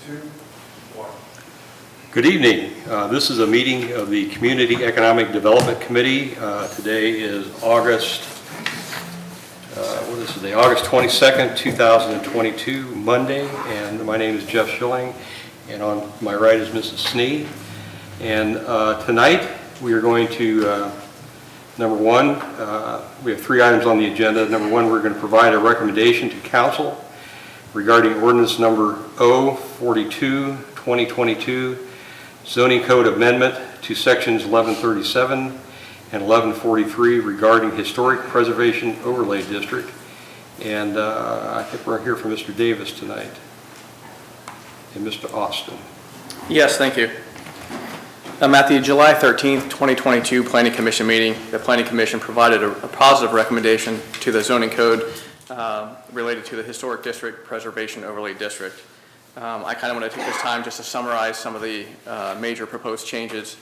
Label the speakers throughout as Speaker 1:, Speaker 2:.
Speaker 1: 2, 1.
Speaker 2: Good evening. This is a meeting of the Community Economic Development Committee. Today is August 22nd, 2022, Monday, and my name is Jeff Schilling, and on my right is Mrs. Snee. And tonight we are going to, number one, we have 3 items on the agenda. Number one, we're going to provide a recommendation to council regarding ordinance number 042-2022, zoning code amendment to sections 1137 and 1143 regarding historic preservation overlay district. And I think we're here for Mr. Davis tonight and Mr. Austin.
Speaker 3: Yes, thank you. At the July 13th, 2022 Planning Commission meeting, the Planning Commission provided a positive recommendation to the zoning code related to the Historic District Preservation Overlay District. I kind of want to take this time just to summarize some of the major proposed changes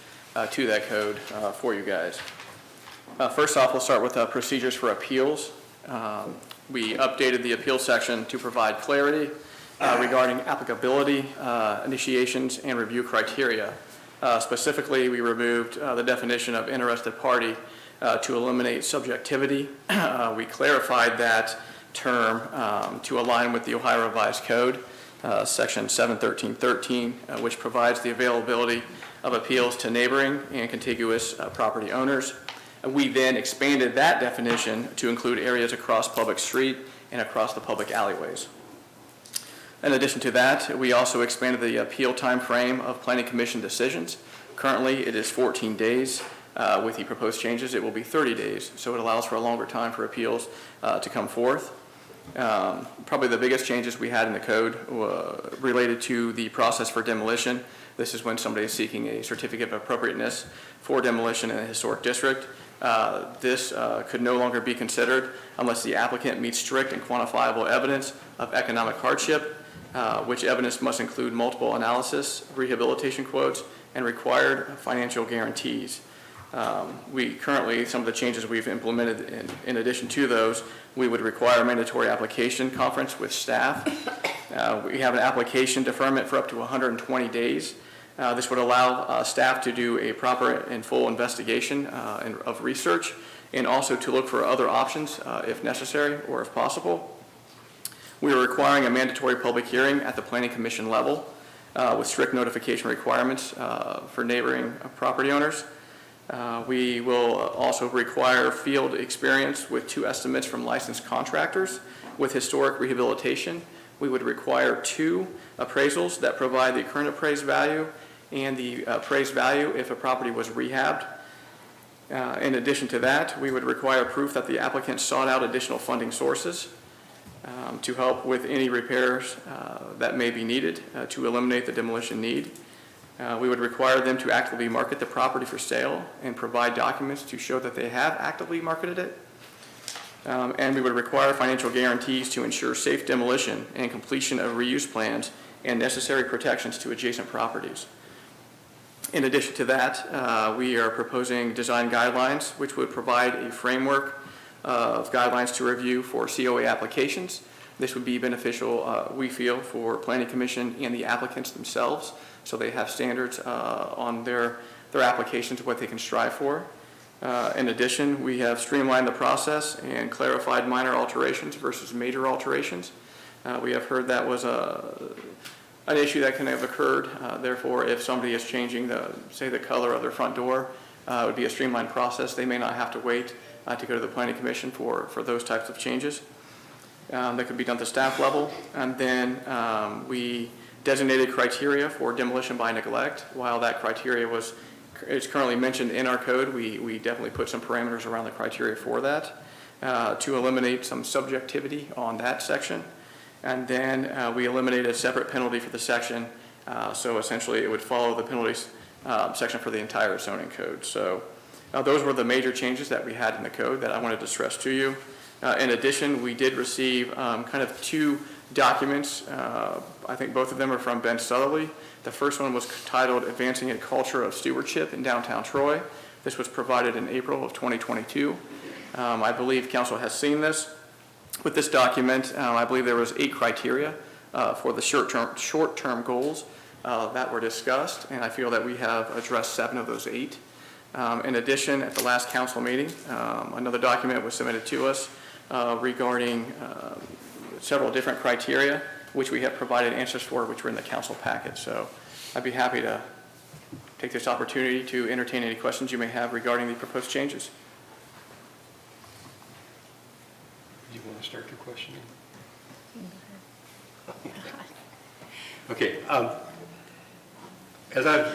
Speaker 3: to that code for you guys. First off, we'll start with procedures for appeals. We updated the appeal section to provide clarity regarding applicability, initiations, and review criteria. Specifically, we removed the definition of interested party to eliminate subjectivity. We clarified that term to align with the Ohio Revised Code, section 71313, which provides the availability of appeals to neighboring and contiguous property owners. We then expanded that definition to include areas across public street and across the public alleyways. In addition to that, we also expanded the appeal time frame of Planning Commission decisions. Currently, it is 14 days. With the proposed changes, it will be 30 days, so it allows for a longer time for appeals to come forth. Probably the biggest changes we had in the code related to the process for demolition. This is when somebody is seeking a certificate of appropriateness for demolition in a historic district. This could no longer be considered unless the applicant meets strict and quantifiable evidence of economic hardship, which evidence must include multiple analysis, rehabilitation quotes, and required financial guarantees. Some of the changes we've implemented in addition to those, we would require a mandatory application conference with staff. We have an application deferment for up to 120 days. This would allow staff to do a proper and full investigation of research, and also to look for other options if necessary or if possible. We are requiring a mandatory public hearing at the Planning Commission level with strict notification requirements for neighboring property owners. We will also require field experience with 2 estimates from licensed contractors with historic rehabilitation. We would require 2 appraisals that provide the current appraised value and the appraised value if a property was rehabbed. In addition to that, we would require proof that the applicant sought out additional funding sources to help with any repairs that may be needed to eliminate the demolition need. We would require them to actively market the property for sale and provide documents to show that they have actively marketed it. And we would require financial guarantees to ensure safe demolition and completion of reuse plans and necessary protections to adjacent properties. In addition to that, we are proposing design guidelines, which would provide a framework of guidelines to review for COA applications. This would be beneficial, we feel, for Planning Commission and the applicants themselves, so they have standards on their applications, what they can strive for. In addition, we have streamlined the process and clarified minor alterations versus major alterations. We have heard that was an issue that can have occurred. Therefore, if somebody is changing the color of their front door, it would be a streamlined process. They may not have to wait to go to the Planning Commission for those types of changes. That could be done at the staff level. And then we designated criteria for demolition by neglect. While that criteria is currently mentioned in our code, we definitely put some parameters around the criteria for that to eliminate some subjectivity on that section. And then we eliminated a separate penalty for the section. So essentially it would follow the penalties section for the entire zoning code. So those were the major changes that we had in the code that I wanted to stress to you. In addition, we did receive kind of 2 documents. I think both of them are from Ben Southerly. The first one was titled Advancing a Culture of Stewardship in Downtown Troy. This was provided in April of 2022. I believe council has seen this. With this document, I believe there was 8 criteria for the short-term goals that were discussed, and I feel that we have addressed 7 of those 8. In addition, at the last council meeting, another document was submitted to us regarding several different criteria, which we have provided answers for, which were in the council packet. So I'd be happy to take this opportunity to entertain any questions you may have regarding the proposed changes.
Speaker 2: Do you want to start your questioning? Okay. As I'm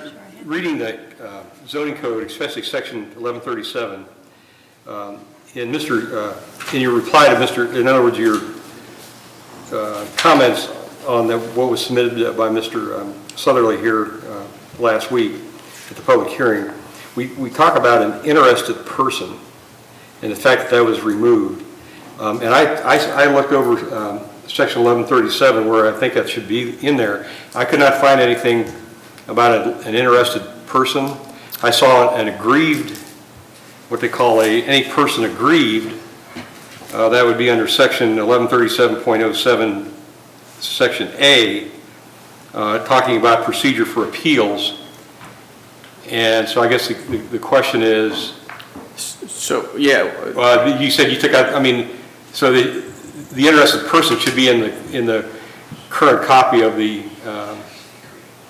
Speaker 2: reading the zoning code, especially section 1137, in your reply to in other words, your comments on what was submitted by Mr. Southerly here last week at the public hearing, we talk about an interested person and the fact that was removed. And I looked over section 1137 where I think that should be in there. I could not find anything about an interested person. I saw an aggrieved, what they call any person aggrieved. That would be under section 1137.07, section A, talking about procedure for appeals. And so I guess the question is,
Speaker 3: So, yeah.
Speaker 2: you said you took out, so the interested person should be in the current copy of the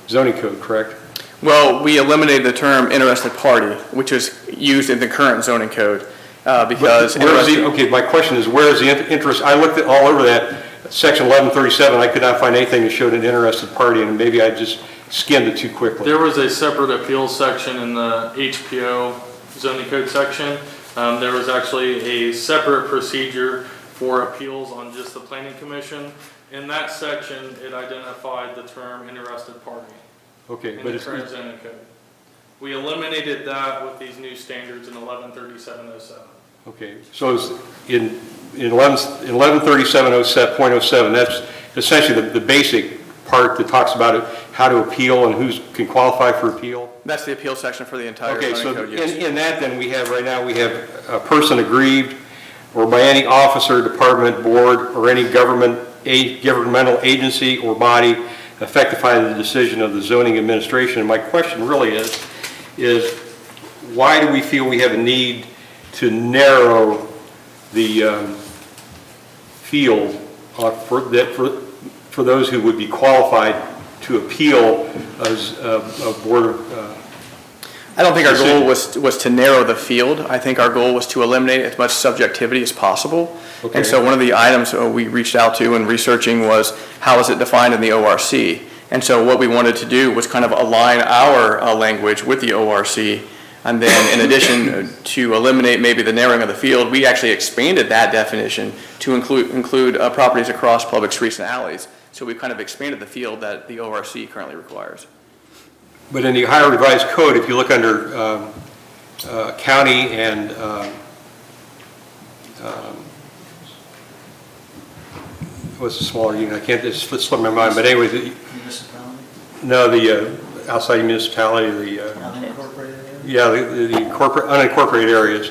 Speaker 2: zoning code, correct?
Speaker 3: Well, we eliminated the term interested party, which is used in the current zoning code, because...
Speaker 2: Okay, my question is, where is the interest? I looked all over that section 1137. I could not find anything that showed an interested party, and maybe I just skimmed it too quickly.
Speaker 1: There was a separate appeals section in the HPO zoning code section. There was actually a separate procedure for appeals on just the planning commission. In that section, it identified the term interested party.
Speaker 2: Okay,
Speaker 1: in
Speaker 2: but
Speaker 1: the current zoning code. We eliminated that with these new standards in 1137.07.
Speaker 2: Okay, so it's in 1137.07, that's essentially the basic part that talks about how to appeal and who can qualify for appeal.
Speaker 3: That's the appeal section for the entire
Speaker 2: Okay,
Speaker 3: zoning
Speaker 2: so
Speaker 3: code, yes.
Speaker 2: in that then we have a person aggrieved or by any officer, department, board, or any governmental agency or body affected by the decision of the zoning administration. And my question really is why do we feel we have a need to narrow the field for those who would be qualified to appeal as a board of
Speaker 3: I don't think our goal was to narrow the field. I think our goal was to eliminate as much subjectivity as possible.
Speaker 2: Okay.
Speaker 3: And so one of the items we reached out to in researching was how is it defined in the ORC? And so what we wanted to do was kind of align our language with the ORC. And then in addition to eliminate maybe the narrowing of the field, we actually expanded that definition to include properties across public streets and alleys. So we kind of expanded the field that the ORC currently requires.
Speaker 2: But in the Ohio Revised Code, if you look under county and what's the smaller unit? I can't, it's slipped my mind. But anyway,
Speaker 4: Municipality?
Speaker 2: No, the outside municipality,
Speaker 4: Unincorporated area?
Speaker 2: yeah, the unincorporated areas.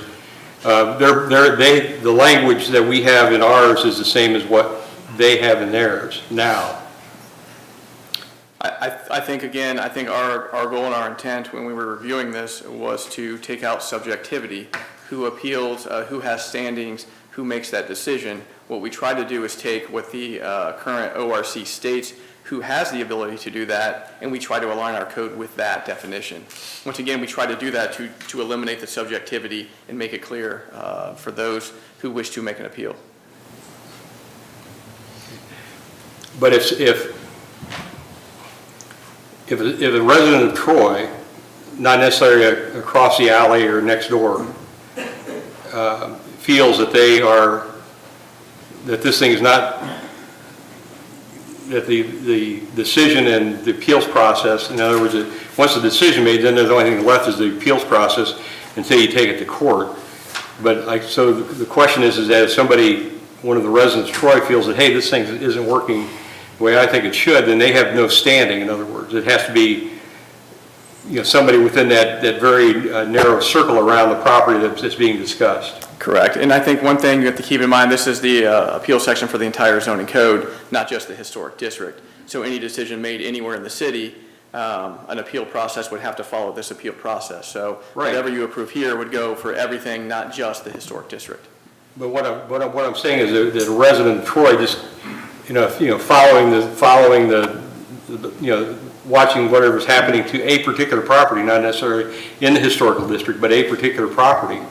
Speaker 2: The language that we have in ours is the same as what they have in theirs now.
Speaker 3: I think, again, I think our goal and our intent when we were reviewing this was to take out subjectivity. Who appeals, who has standings, who makes that decision. What we try to do is take what the current ORC states, who has the ability to do that, and we try to align our code with that definition. Once again, we try to do that to eliminate the subjectivity and make it clear for those who wish to make an appeal.
Speaker 2: But if a resident of Troy, not necessarily across the alley or next door, feels that this thing is not, that the decision and the appeals process, in other words, once the decision made, then there's the only thing left is the appeals process until you take it to court. But so the question is that if somebody, one of the residents of Troy feels that, hey, this thing isn't working the way I think it should, then they have no standing. In other words, it has to be, somebody within that very narrow circle around the property that's being discussed.
Speaker 3: Correct. And I think one thing you have to keep in mind, this is the appeal section for the entire zoning code, not just the historic district. So any decision made anywhere in the city, an appeal process would have to follow this appeal process. So
Speaker 2: Right.
Speaker 3: whatever you approve here would go for everything, not just the historic district.
Speaker 2: But what I'm saying is that a resident of Troy just, following the watching whatever's happening to a particular property, not necessarily in the historical district, but a particular property,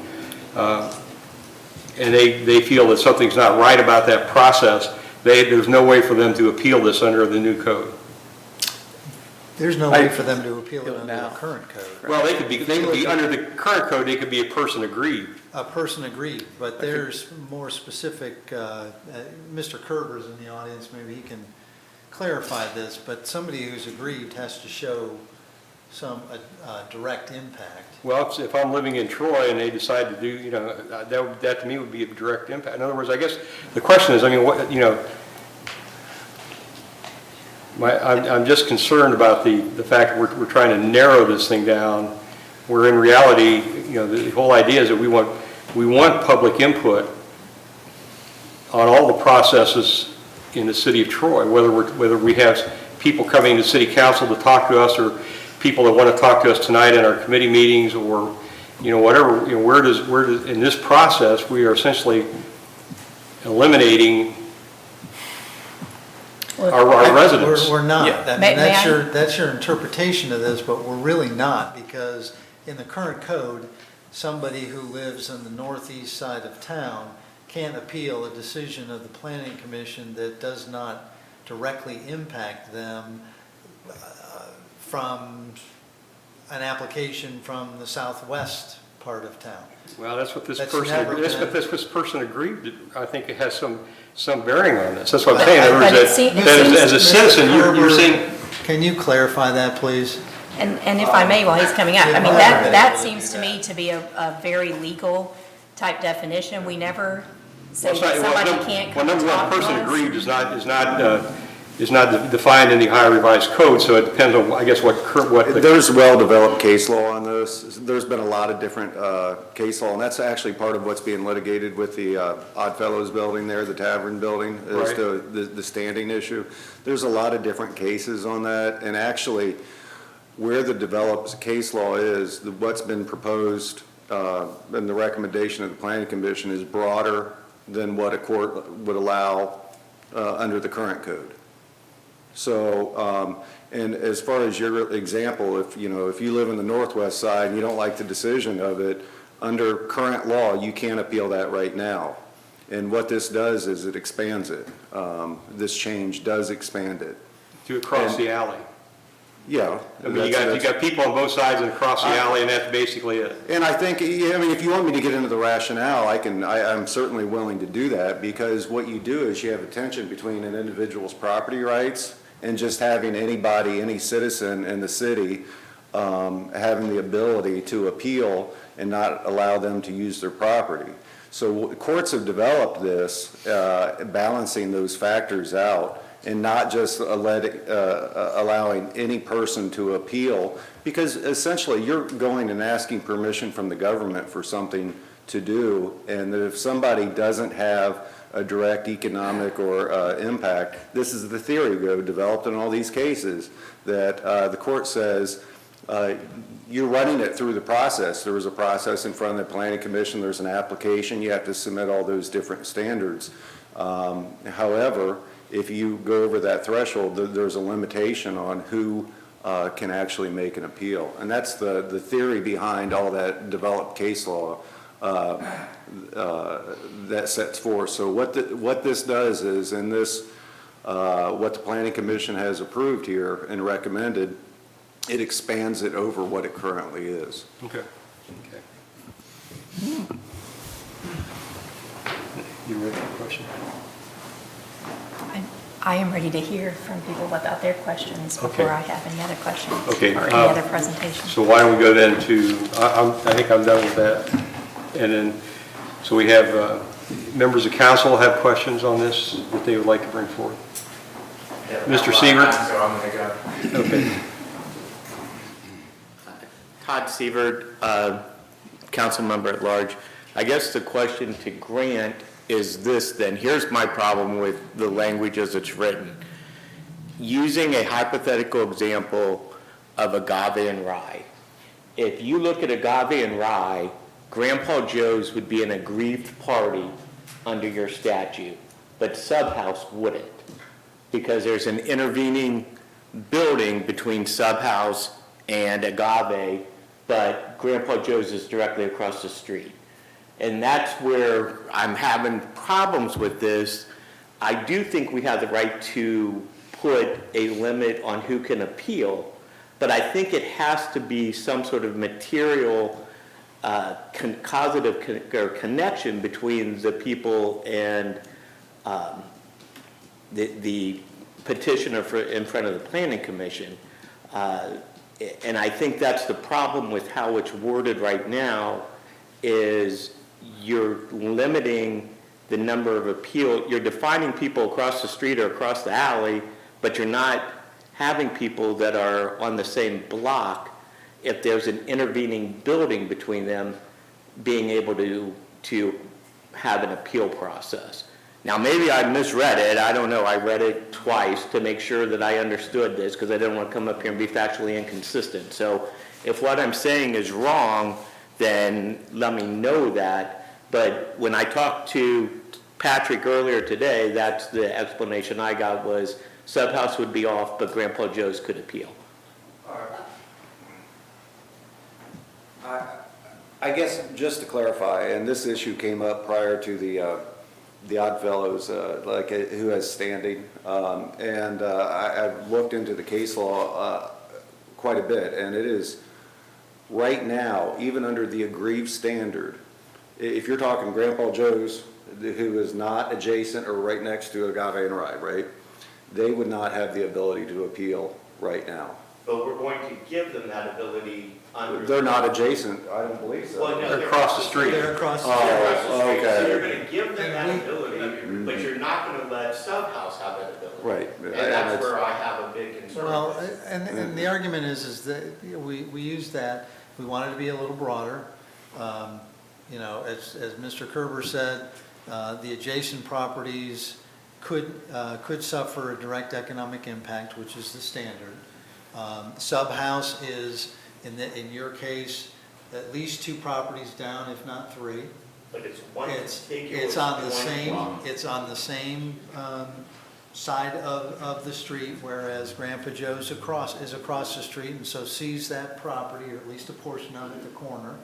Speaker 2: and they feel that something's not right about that process, there's no way for them to appeal this under the new code.
Speaker 4: There's no way for them to appeal it under
Speaker 3: now.
Speaker 4: the current code.
Speaker 2: Well, they could be under the current code, they could be a person aggrieved.
Speaker 4: A person agreed, but there's more specific, Mr. Kerber's in the audience, maybe he can clarify this, but somebody who's aggrieved has to show some direct impact.
Speaker 2: Well, if I'm living in Troy and they decide to do, that to me would be a direct impact. In other words, I guess the question is, I'm just concerned about the fact that we're trying to narrow this thing down, where in reality, the whole idea is that we want public input on all the processes in the city of Troy, whether we have people coming to city council to talk to us, or people that want to talk to us tonight in our committee meetings, or whatever. Where does in this process we are essentially eliminating our residents.
Speaker 4: We're not.
Speaker 3: Yeah.
Speaker 4: I mean, that's your interpretation of this, but we're really not, because in the current code, somebody who lives on the northeast side of town can't appeal a decision of the planning commission that does not directly impact them from an application from the southwest part of town.
Speaker 2: Well, that's what this
Speaker 4: That's
Speaker 2: person.
Speaker 4: never
Speaker 2: That's
Speaker 4: been-
Speaker 2: what this person agreed to. I think it has some bearing on this. That's what I'm saying. In other
Speaker 5: But
Speaker 2: words, as a citizen, you're saying.
Speaker 4: Can you clarify that, please?
Speaker 5: And if I may, while he's coming up, I mean, that seems to me to be a very legal type definition. We never say that somebody can't come
Speaker 2: Well,
Speaker 5: and
Speaker 2: number one,
Speaker 5: talk to
Speaker 2: person
Speaker 5: us.
Speaker 2: aggrieved is not defined in the Ohio Revised Code, so it depends on, I guess, what the.
Speaker 6: There's well-developed case law on this. There's been a lot of different case law, and that's actually part of what's being litigated with the Oddfellows building there, the tavern building, as
Speaker 2: Right.
Speaker 6: to the standing issue. There's a lot of different cases on that, and actually, where the developed case law is, what's been proposed and the recommendation of the Planning Commission is broader than what a court would allow under the current code. So, and as far as your example, if you live in the northwest side and you don't like the decision of it, under current law, you can't appeal that right now. And what this does is it expands it. This change does expand it.
Speaker 2: To across the alley.
Speaker 6: Yeah.
Speaker 2: I mean, you got people on both sides and across the alley, and that's basically it.
Speaker 6: And I think, if you want me to get into the rationale, I'm certainly willing to do that, because what you do is you have a tension between an individual's property rights and just having any citizen in the city having the ability to appeal and not allow them to use their property. So courts have developed this, balancing those factors out, and not just allowing any person to appeal, because essentially you're going and asking permission from the government for something to do, and that if somebody doesn't have a direct economic or impact, this is the theory developed in all these cases, that the court says you're running it through the process. There was a process in front of the Planning Commission, there's an application, you have to submit all those different standards. However, if you go over that threshold, there's a limitation on who can actually make an appeal. And that's the theory behind all that developed case law that sets forth. So what this does is, in this, what the Planning Commission has approved here and recommended, it expands it over what it currently is.
Speaker 2: Okay. You ready for the question?
Speaker 5: I am ready to hear from people about their questions
Speaker 2: Okay.
Speaker 5: before I have any other questions.
Speaker 2: Okay,
Speaker 5: Or any other presentations.
Speaker 2: So why don't we go then to, I think I'm done with that. And then, so we have members of council have questions on this that they would like to bring forth. Mr. Sievert?
Speaker 7: So I'm going to go.
Speaker 2: Okay.
Speaker 7: Todd Sievert, council member at large. I guess the question to Grant is this then. Here's my problem with the language as it's written. Using a hypothetical example of agave and rye. If you look at agave and rye, Grandpa Joe's would be an aggrieved party under your statute, but Subhouse wouldn't, because there's an intervening building between Subhouse and agave, but Grandpa Joe's is directly across the street. And that's where I'm having problems with this. I do think we have the right to put a limit on who can appeal, but I think it has to be some sort of material causative or connection between the people and the petitioner in front of the Planning Commission. And I think that's the problem with how it's worded right now, is you're limiting the number of appeal, you're defining people across the street or across the alley, but you're not having people that are on the same block, if there's an intervening building between them, being able to have an appeal process. Now, maybe I misread it, I don't know, I read it twice to make sure that I understood this, because I didn't want to come up here and be factually inconsistent. So if what I'm saying is wrong, then let me know that. But when I talked to Patrick earlier today, that's the explanation I got, was Subhouse would be off, but Grandpa Joe's could appeal.
Speaker 6: I guess just to clarify, and this issue came up prior to the Oddfellows, who has standing, and I've looked into the case law quite a bit, and it is, right now, even under the aggrieved standard, if you're talking Grandpa Joe's, who is not adjacent or right next to Agave and Rye, right? They would not have the ability to appeal right now.
Speaker 7: But we're going to give them that ability under...
Speaker 6: They're not adjacent, I don't believe so.
Speaker 7: Well, no,
Speaker 2: They're across the street.
Speaker 4: They're across the
Speaker 6: Oh,
Speaker 7: street.
Speaker 6: okay.
Speaker 7: So you're going to give them that ability, but you're not going to let Subhouse have that ability.
Speaker 6: Right.
Speaker 7: And that's where I have a big concern.
Speaker 4: Well, and the argument is that we use that, we want it to be a little broader. You know, as Mr. Kerber said, the adjacent properties could suffer a direct economic impact, which is the standard. Subhouse is, in your case, at least 2 properties down, if not 3.
Speaker 7: But it's one contiguous...
Speaker 4: It's on the same side of the street, whereas Grandpa Joe's is across the street, and so sees that property, or at least a portion of it, the corner.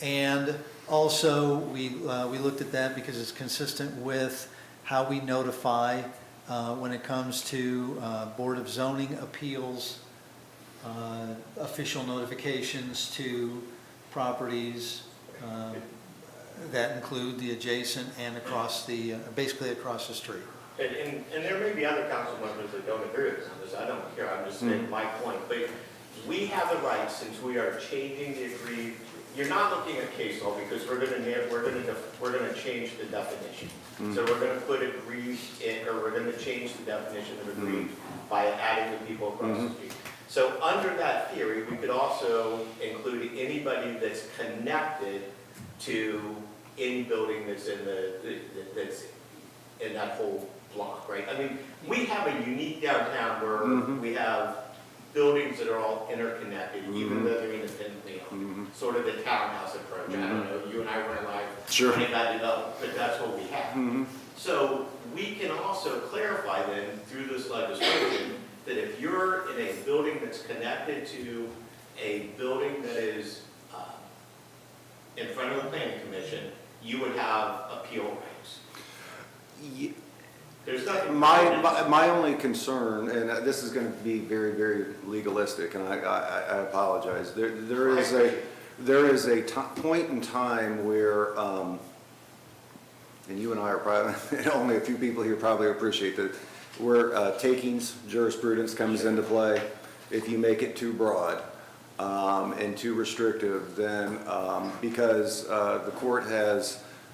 Speaker 4: And also, we looked at that because it's consistent with how we notify when it comes to Board of Zoning appeals, official notifications to properties that include the adjacent and basically across the street.
Speaker 7: And there may be other council members that don't agree with this. I don't care. I'm just making my point. But we have the right, since we are changing the aggrieved. You're not looking at case law, because we're going to change the definition. So we're going to put aggrieved in, or we're going to change the definition of aggrieved by adding the people across the street. So under that theory, we could also include anybody that's connected to any building that's that's in that whole block, right? I mean, we have a unique downtown where we have buildings that are all interconnected, even though they're independently owned. Sort of the townhouse approach. I don't know, you and I weren't like any of that developed, but that's what we have. So we can also clarify then through this legislation that if you're in a building that's connected to a building that is in front of the Planning Commission, you would have appeal rights. There's nothing.
Speaker 6: My only concern, and this is going to be very, very legalistic, and I apologize. There is a point in time where, and you and I are probably, only a few people here probably appreciate that, where takings jurisprudence comes into play. If you make it too broad and too restrictive, then because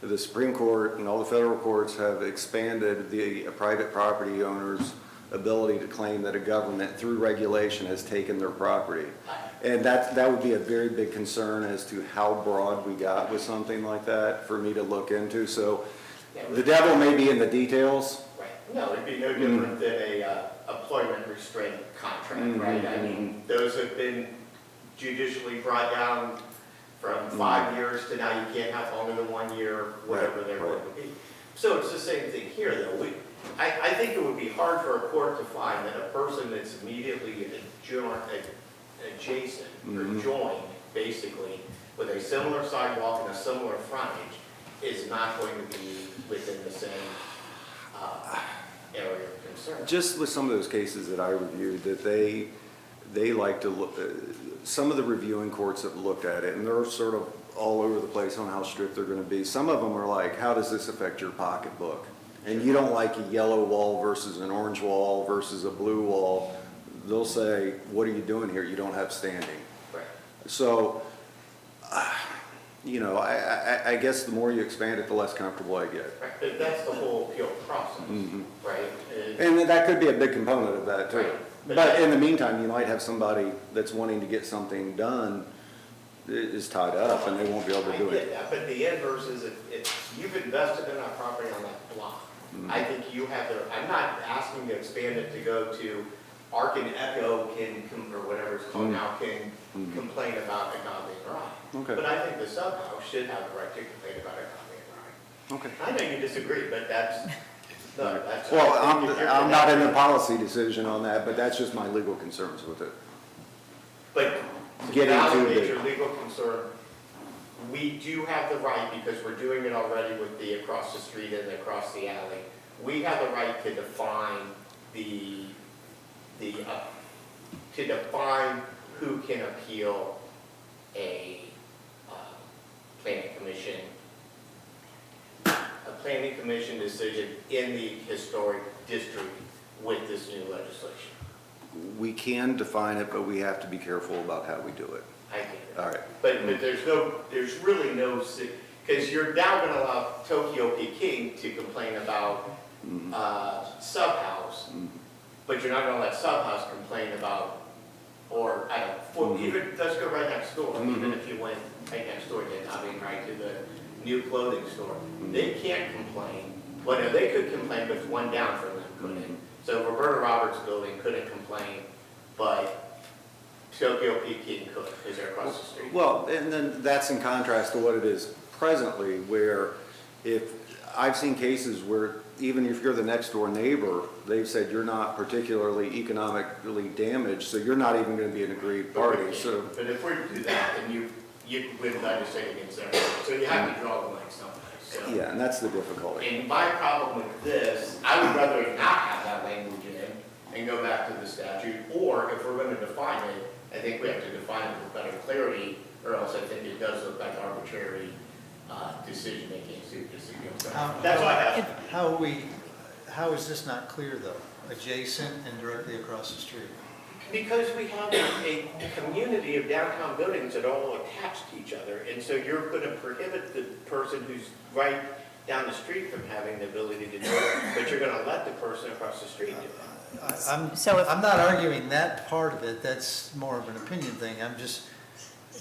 Speaker 6: the Supreme Court and all the federal courts have expanded the private property owners' ability to claim that a government through regulation has taken their property. And that would be a very big concern as to how broad we got with something like that for me to look into. So the devil may be in the details.
Speaker 7: Right, no, it'd be no different than a employment restraint contract, right? I mean, those have been judicially brought down from 5 years to now you can't have longer than 1 year, whatever they're going to be. So it's the same thing here, though. I think it would be hard for a court to find that a person that's immediately adjacent or joined, basically, with a similar sidewalk and a similar frontage is not going to be within the same area of concern.
Speaker 6: Just with some of those cases that I reviewed, that they like to look, some of the reviewing courts have looked at it, and they're sort of all over the place on how strict they're gonna be. Some of them are like, how does this affect your pocketbook? And you don't like a yellow wall versus an orange wall versus a blue wall. They'll say, what are you doing here? You don't have standing.
Speaker 7: Right.
Speaker 6: So, you know, I guess the more you expand it, the less comfortable I get.
Speaker 7: Right, but that's the whole appeal process, right?
Speaker 6: And that could be a big component of that too.
Speaker 7: Right.
Speaker 6: But in the meantime, you might have somebody that's wanting to get something done is tied up and they won't be able to do
Speaker 7: I get
Speaker 6: it.
Speaker 7: that, but the inverse is if you've invested in that property on that block, I think you have I'm not asking to expand it to go to Arc and Echo or whatever it's called now, can complain about agave and rye.
Speaker 6: Okay.
Speaker 7: But I think the sub-house should have the right to complain about agave and rye.
Speaker 6: Okay.
Speaker 7: I know you disagree, but that's.
Speaker 6: Well, I'm not in the policy decision on that, but that's just my legal concerns with it.
Speaker 7: But to
Speaker 6: Getting to
Speaker 7: validate
Speaker 6: the-
Speaker 7: your legal concern, we do have the right, because we're doing it already with the across the street and across the alley, we have the right to define to define who can appeal a planning commission decision in the historic district with this new legislation.
Speaker 6: We can define it, but we have to be careful about how we do it.
Speaker 7: I get it.
Speaker 6: All right.
Speaker 7: But there's really no, because you're now going to allow Tokyo Peking to complain about Subhouse, but you're not going to let Subhouse complain about, or I don't, even, let's go right next door, even if you went right next door, right to the new clothing store. They can't complain, well, no, they could complain, but one down from them couldn't. So Roberta Roberts' building couldn't complain, but Tokyo Peking could, because they're across the street.
Speaker 6: Well, and then that's in contrast to what it is presently, where if, I've seen cases where even if you're the next door neighbor, they've said you're not particularly economically damaged, so you're not even gonna be an aggrieved party, so.
Speaker 7: But if we do that, then you win legislative concern, so you have to draw the line someplace, so.
Speaker 6: Yeah, and that's the difficulty.
Speaker 7: And my problem with this, I would rather not have that language in and go back to the statute, or if we're gonna define it, I think we have to define it with better clarity, or else I think it does look like arbitrary decision-making. That's why I have.
Speaker 4: How is this not clear though? Adjacent and directly across the street?
Speaker 7: Because we have a community of downtown buildings that are all attached to each other, and so you're going to prohibit the person who's right down the street from having the ability to do it, but you're going to let the person across the street do it.
Speaker 4: I'm not arguing that part of it, that's more of an opinion thing, I'm just,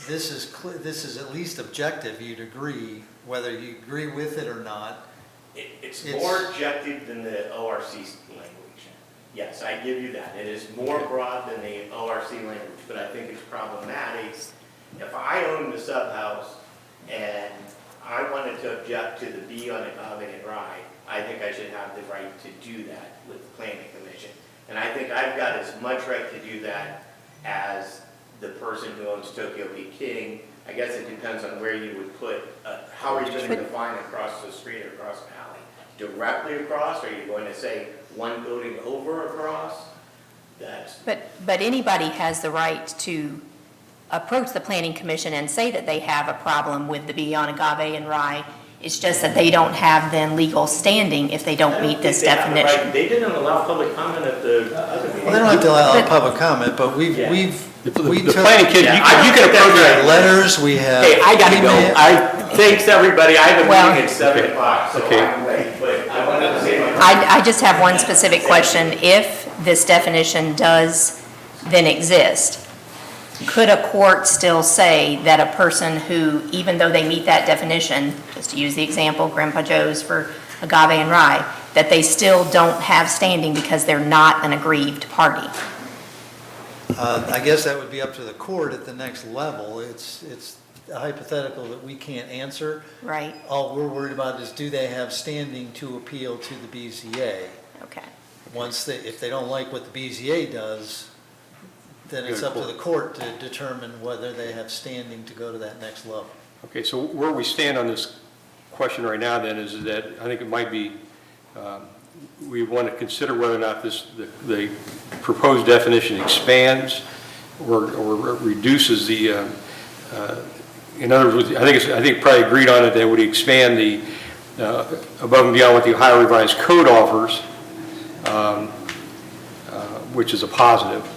Speaker 4: this is at least objective, you'd agree, whether you agree with it or not.
Speaker 7: It's more objective than the ORC language. Yes, I give you that. It is more broad than the ORC language, but I think it's problematic. If I owned the sub-house and I wanted to object to the B on agave and rye, I think I should have the right to do that with the planning commission. And I think I've got as much right to do that as the person who owns Tokyo Peking. I guess it depends on where you would put, how are you going to define across the street or across the alley? Directly across, or are you going to say one building over across?
Speaker 5: But anybody has the right to approach the planning commission and say that they have a problem with the B on agave and rye. It's just that they don't have then legal standing if they don't meet this definition.
Speaker 7: They didn't allow public comment at the other meeting.
Speaker 4: Well, they don't have to allow public comment, but we
Speaker 2: The
Speaker 4: took.
Speaker 2: planning kid,
Speaker 7: Yeah,
Speaker 2: you can
Speaker 4: We
Speaker 2: approach
Speaker 4: have
Speaker 2: it.
Speaker 4: letters, we have.
Speaker 7: Hey, I gotta go. Thanks, everybody. I have a
Speaker 5: Well-
Speaker 7: meeting at 7 o'clock, so
Speaker 2: Okay.
Speaker 7: I'm late, but I wanted to say my
Speaker 5: I just have one specific question. If this definition does then exist, could a court still say that a person who, even though they meet that definition, just to use the example, Grandpa Joe's for agave and rye, that they still don't have standing because they're not an aggrieved party?
Speaker 4: I guess that would be up to the court at the next level. It's a hypothetical that we can't answer.
Speaker 5: Right,
Speaker 4: All we're worried about is, do they have standing to appeal to the BZA?
Speaker 5: okay.
Speaker 4: If they don't like what the BZA does, then it's up to the court to determine whether they have standing to go to that next level.
Speaker 2: Okay, so where we stand on this question right now then is that I think it might be, we want to consider whether or not the proposed definition expands or reduces the, in other words, I think probably agreed on it that would expand the, above and beyond what the Ohio Revised Code offers, which is a positive.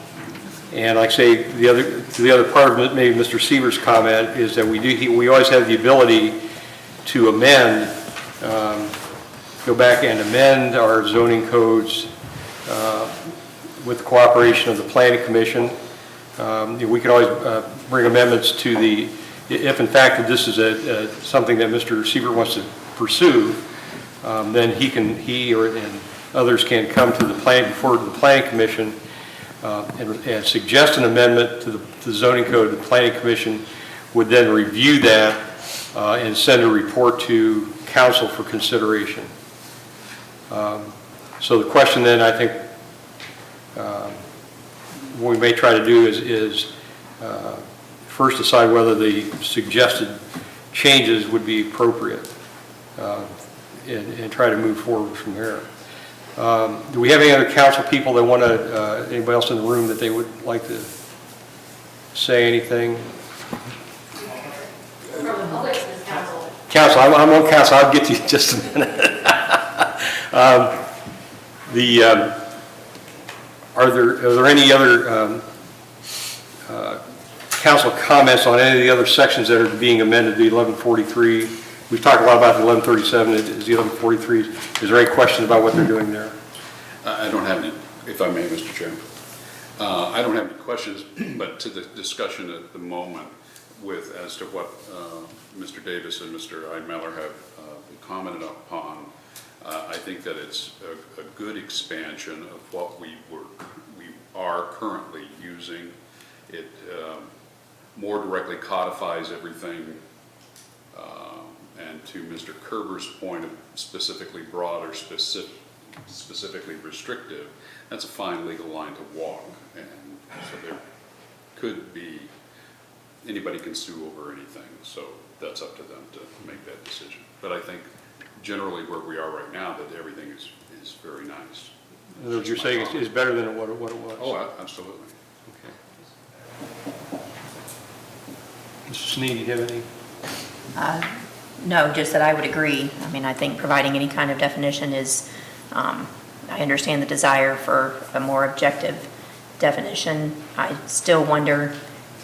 Speaker 2: And like I say, the other part of it, maybe Mr. Seaver's comment, is that we always have the ability to amend, go back and amend our zoning codes with the cooperation of the Planning Commission. We can always bring amendments to the, if in fact this is something that Mr. Seaver wants to pursue, then he and others can come to the before the Planning Commission and suggest an amendment to the zoning code. The Planning Commission would then review that and send a report to council for consideration. So the question then, I think, what we may try to do is first decide whether the suggested changes would be appropriate and try to move forward from there. Do we have any other council people that want to, anybody else in the room that they would like to say anything? Council, I'm on council, I'll get to you in just a minute. Are there any other council comments on any of the other sections that are being amended, the 1143? We've talked a lot about the 1137, is the 1143. Is there any questions about what they're doing there?
Speaker 8: I don't have any, if I may, Mr. Chairman. I don't have any questions, but to the discussion at the moment as to what Mr. Davis and Mr. Eidmeller have commented upon, I think that it's a good expansion of what we are currently using. It more directly codifies everything, and to Mr. Kerber's point of specifically broad or specifically restrictive, that's a fine legal line to walk, and so there could be, anybody can sue over anything, so that's up to them to make that decision. But I think generally where we are right now, that everything is very nice.
Speaker 2: In other words, you're saying it's better than what it was?
Speaker 8: Oh, absolutely.
Speaker 2: Okay. Mr. Sneed, do you have any?
Speaker 5: No, just that I would agree. I mean, I think providing any kind of definition is, I understand the desire for a more objective definition. I still wonder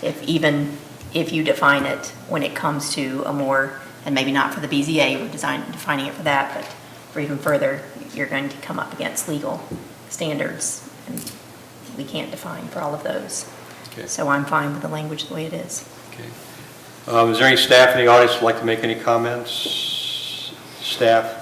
Speaker 5: if even if you define it when it comes to a more, and maybe not for the BZA, we're defining it for that, but for even further, you're going to come up against legal standards, and we can't define for all of those.
Speaker 2: Okay.
Speaker 5: So I'm fine with the language the way it is.
Speaker 2: Okay. Is there any staff in the audience who'd like to make any comments? Staff?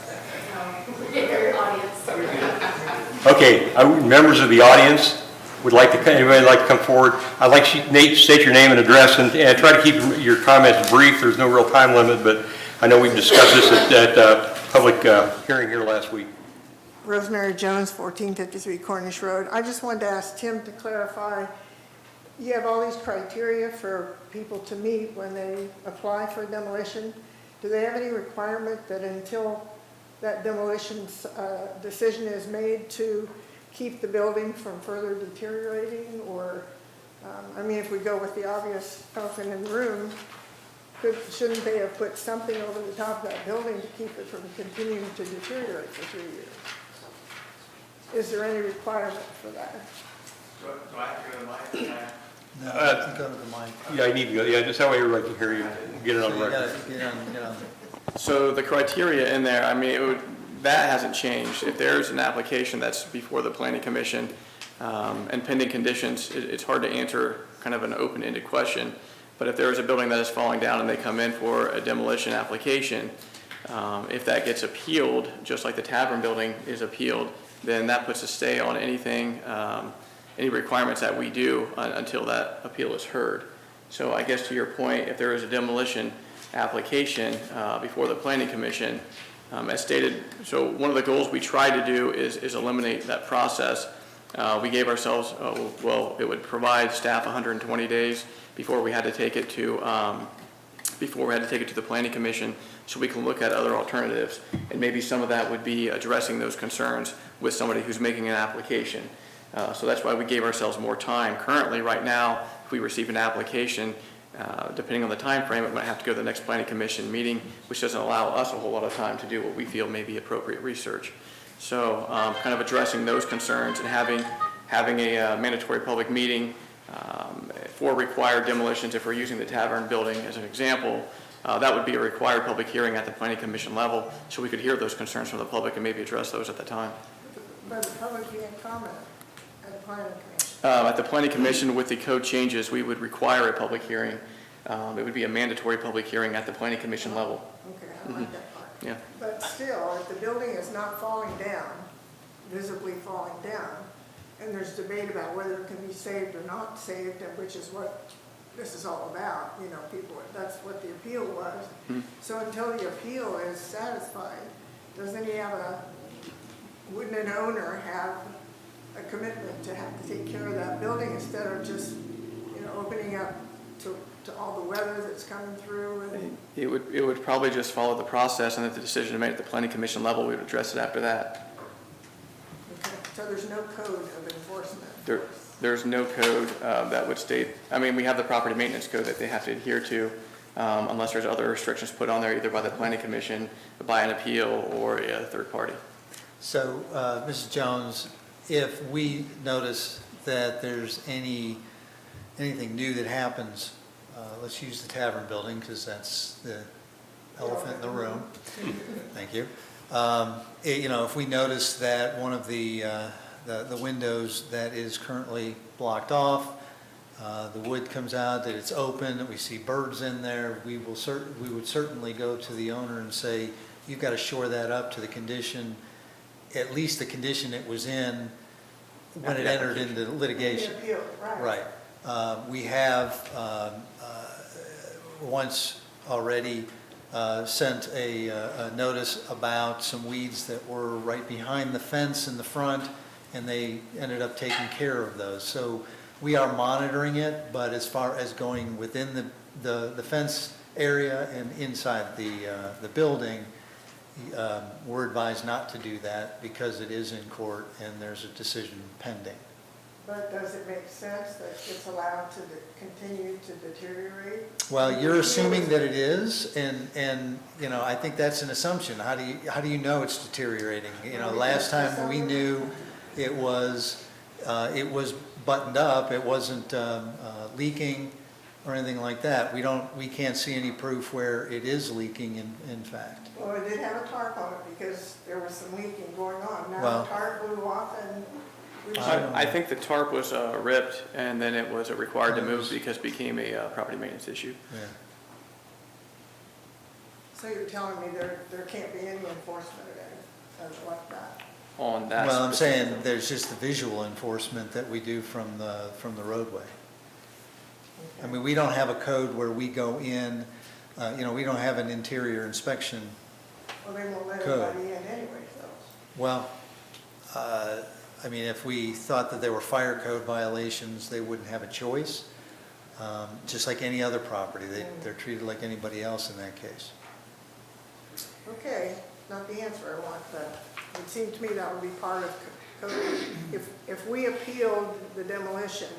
Speaker 2: Okay, members of the audience would like to, anybody like to come forward? I'd like Nate to state your name and address, and try to keep your comments brief. There's no real time limit, but I know we've discussed this at public hearing here last week.
Speaker 9: Rosemary Jones, 1453 Cornish Road. I just wanted to ask Tim to clarify, you have all these criteria for people to meet when they apply for demolition. Do they have any requirement that until that demolition decision is made to keep the building from further deteriorating? Or, I mean, if we go with the obvious elephant in the room, shouldn't they have put something over the top of that building to keep it from continuing to deteriorate for 3 years? Is there any requirement for that?
Speaker 7: Do I have to go to the mic?
Speaker 4: No, I can go to the mic.
Speaker 2: Yeah, I need to go. Yeah, just that way everybody can hear you. Get it on
Speaker 4: So you
Speaker 2: record.
Speaker 4: gotta get on.
Speaker 3: So the criteria in there, I mean, it would That hasn't changed. If there's an application that's before the planning commission and pending conditions, it's hard to answer kind of an open-ended question. But if there is a building that is falling down and they come in for a demolition application, if that gets appealed, just like the tavern building is appealed, then that puts a stay on anything, any requirements that we do until that appeal is heard. So I guess to your point, if there is a demolition application before the planning commission, as stated, so one of the goals we try to do is eliminate that process. We gave ourselves, well, it would provide staff 120 days before we had to take it to the planning commission, so we can look at other alternatives. And maybe some of that would be addressing those concerns with somebody who's making an application. So that's why we gave ourselves more time. Currently, right now, if we receive an application, depending on the time frame, it might have to go to the next planning commission meeting, which doesn't allow us a whole lot of time to do what we feel may be appropriate research. So kind of addressing those concerns and having a mandatory public meeting for required demolitions, if we're using the tavern building as an example, that would be a required public hearing at the planning commission level, so we could hear those concerns from the public and maybe address those at the time.
Speaker 9: But the public can't comment at the planning commission.
Speaker 3: At the planning commission, with the code changes, we would require a public hearing. It would be a mandatory public hearing at the planning commission level.
Speaker 9: Okay, I like that part.
Speaker 3: Yeah.
Speaker 9: But still, if the building is not falling down, visibly falling down, and there's debate about whether it can be saved or not saved, and which is what this is all about, you know, people, that's what the appeal was. So until the appeal is satisfied, doesn't he have wouldn't an owner have a commitment to have to take care of that building instead of just, you know, opening up to all the weather that's coming through? And
Speaker 3: It would probably just follow the process, and if the decision is made at the planning commission level, we would address it after that.
Speaker 9: okay, so there's no code of enforcement.
Speaker 3: There's no code that would state, I mean, we have the property maintenance code that they have to adhere to, unless there's other restrictions put on there either by the planning commission, by an appeal, or a third party.
Speaker 4: So, Mrs. Jones, if we notice that there's anything new that happens, let's use the tavern building because that's the elephant in the room. Thank you. You know, if we notice that one of the windows that is currently blocked off, the wood comes out, that it's open, that we see birds in there, we would certainly go to the owner and say, you've got to shore that up to the condition, at least the condition it was in when it entered into litigation.
Speaker 9: The appeal, right.
Speaker 4: Right. We have once already sent a notice about some weeds that were right behind the fence in the front, and they ended up taking care of those. So we are monitoring it, but as far as going within the fence area and inside the building, we're advised not to do that because it is in court and there's a decision pending.
Speaker 9: But does it make sense that it's allowed to continue to deteriorate?
Speaker 4: Well, you're assuming that it is, and you know, I think that's an assumption. How do you know it's deteriorating? You know, last time we knew it was buttoned up, it wasn't leaking or anything like that. We can't see any proof where it is leaking in fact.
Speaker 9: Well, it did have a tarp on it because there was some leaking going on. Now
Speaker 4: Well,
Speaker 9: the tarp blew off and
Speaker 3: I think the tarp was ripped, and then it was required to move because it became a property maintenance issue.
Speaker 4: Yeah.
Speaker 9: So you're telling me there can't be any enforcement of like that?
Speaker 3: On that.
Speaker 4: Well, I'm saying
Speaker 3: specific-
Speaker 4: there's just the visual enforcement that we do from the roadway. I mean, we don't have a code where we go in, you know, we don't have an interior inspection.
Speaker 9: Well, they won't let
Speaker 4: Code.
Speaker 9: anybody in anyway, so.
Speaker 4: Well, I mean, if we thought that there were fire code violations, they wouldn't have a choice. Just like any other property, they're treated like anybody else in that case.
Speaker 9: Okay, not the answer I want, but it would seem to me that would be part of code. If we appealed the demolition,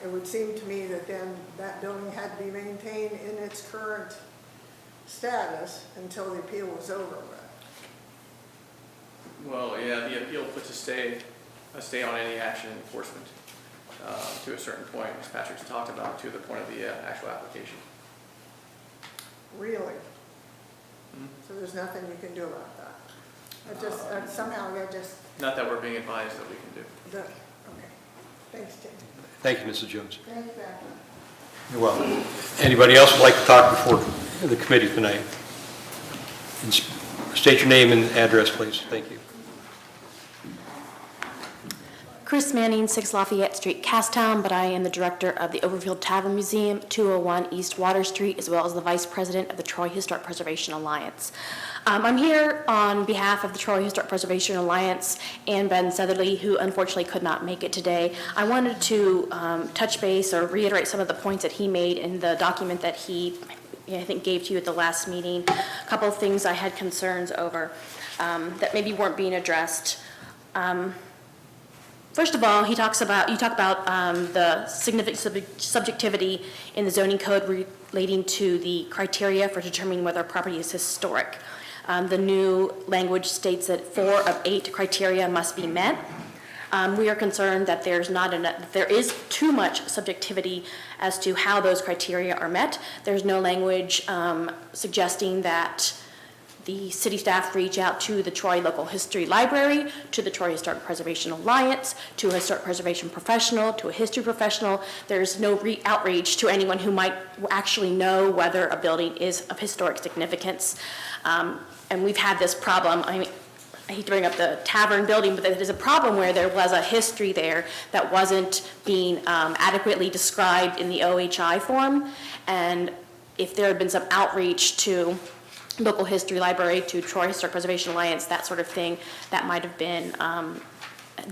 Speaker 9: it would seem to me that then that building had to be maintained in its current status until the appeal was over with.
Speaker 3: Well, yeah, the appeal puts a stay on any action enforcement to a certain point, as Patrick's talked about, to the point of the actual application.
Speaker 9: Really? So there's nothing you can do about that? Somehow I just,
Speaker 3: Not that we're being advised that we can do.
Speaker 9: okay. Thanks, Tim.
Speaker 2: Thank you, Mrs. Jones.
Speaker 9: Thank you.
Speaker 2: You're welcome. Anybody else would like to talk before the committee tonight? And state your name and address, please. Thank you.
Speaker 10: Chris Manning, 6 Lafayette Street, Casstown, but I am the director of the Overfield Tavern Museum, 201 East Water Street, as well as the vice president of the Troy Historic Preservation Alliance. I'm here on behalf of the Troy Historic Preservation Alliance and Ben Southerly, who unfortunately could not make it today. I wanted to touch base or reiterate some of the points that he made in the document that he, I think, gave to you at the last meeting. A couple of things I had concerns over that maybe weren't being addressed. First of all, you talk about the significant subjectivity in the zoning code relating to the criteria for determining whether a property is historic. The new language states that 4 of 8 criteria must be met. We are concerned that there is too much subjectivity as to how those criteria are met. There's no language suggesting that the city staff reach out to the Troy Local History Library, to the Troy Historic Preservation Alliance, to a historic preservation professional, to a history professional. There's no outreach to anyone who might actually know whether a building is of historic significance. And we've had this problem. I hate to bring up the tavern building, but there's a problem where there was a history there that wasn't being adequately described in the OHI form. And if there had been some outreach to local history library, to Troy Historic Preservation Alliance, that sort of thing, that might have been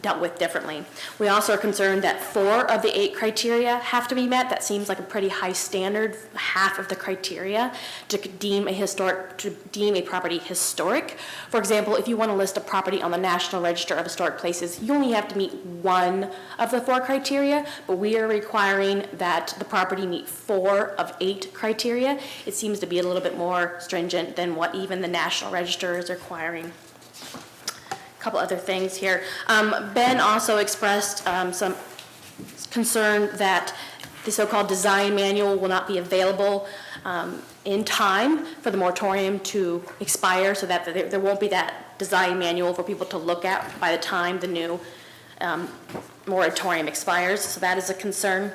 Speaker 10: dealt with differently. We also are concerned that 4 of the 8 criteria have to be met. That seems like a pretty high standard, half of the criteria to deem a property historic. For example, if you want to list a property on the National Register of Historic Places, you only have to meet 1 of the 4 criteria, but we are requiring that the property meet 4 of 8 criteria. It seems to be a little bit more stringent than what even the National Register is requiring. Couple other things here. Ben also expressed some concern that the so-called design manual will not be available in time for the moratorium to expire, so that there won't be that design manual for people to look at by the time the new moratorium expires. So that is a concern.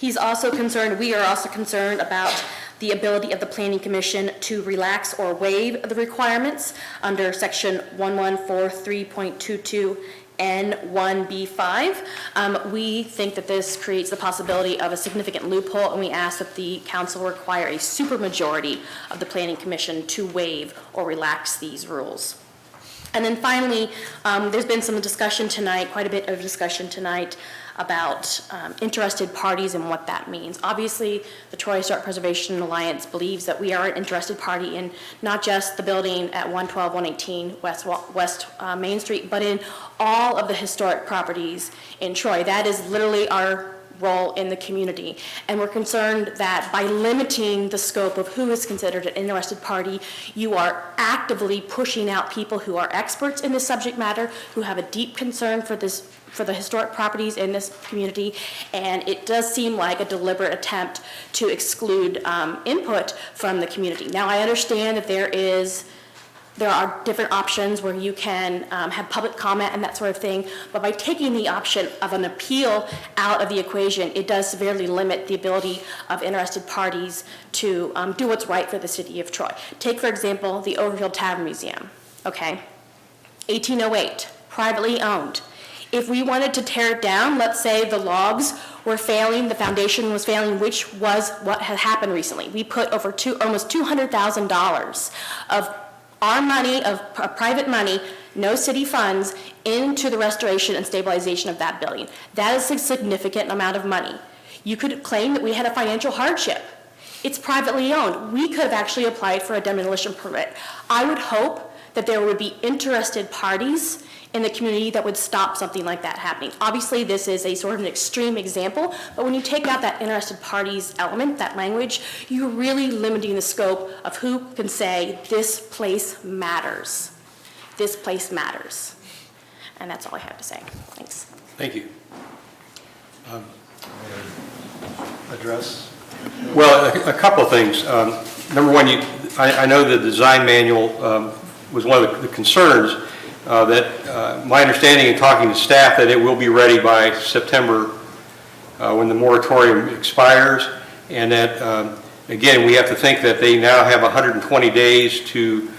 Speaker 10: We are also concerned about the ability of the Planning Commission to relax or waive the requirements under section 1143.22 N1B5. We think that this creates the possibility of a significant loophole, and we ask that the council require a supermajority of the Planning Commission to waive or relax these rules. And then finally, there's been some discussion tonight, quite a bit of discussion tonight, about interested parties and what that means. Obviously, the Troy Historic Preservation Alliance believes that we are an interested party in not just the building at 112, 118 West Main Street, but in all of the historic properties in Troy. That is literally our role in the community. And we're concerned that by limiting the scope of who is considered an interested party, you are actively pushing out people who are experts in this subject matter, who have a deep concern for the historic properties in this community, and it does seem like a deliberate attempt to exclude input from the community. Now, I understand that there are different options where you can have public comment and that sort of thing, but by taking the option of an appeal out of the equation, it does severely limit the ability of interested parties to do what's right for the city of Troy. Take, for example, the Overfield Tavern Museum, okay? 1808, privately owned. If we wanted to tear it down, let's say the logs were failing, the foundation was failing, which was what had happened recently. We put over almost $200,000 of our money, of private money, no city funds, into the restoration and stabilization of that building. That is a significant amount of money. You could claim that we had a financial hardship. It's privately owned. We could have actually applied for a demolition permit. I would hope that there would be interested parties in the community that would stop something like that happening. Obviously, this is a sort of an extreme example, but when you take out that interested parties element, that language, you're really limiting the scope of who can say, this place matters. This place matters. And that's all I have to say. Thanks.
Speaker 2: Thank you. Address? Well, a couple of things. Number one, I know the design manual was one of the concerns, that my understanding in talking to staff that it will be ready by September when the moratorium expires, and that, again, we have to think that they now have 120 days to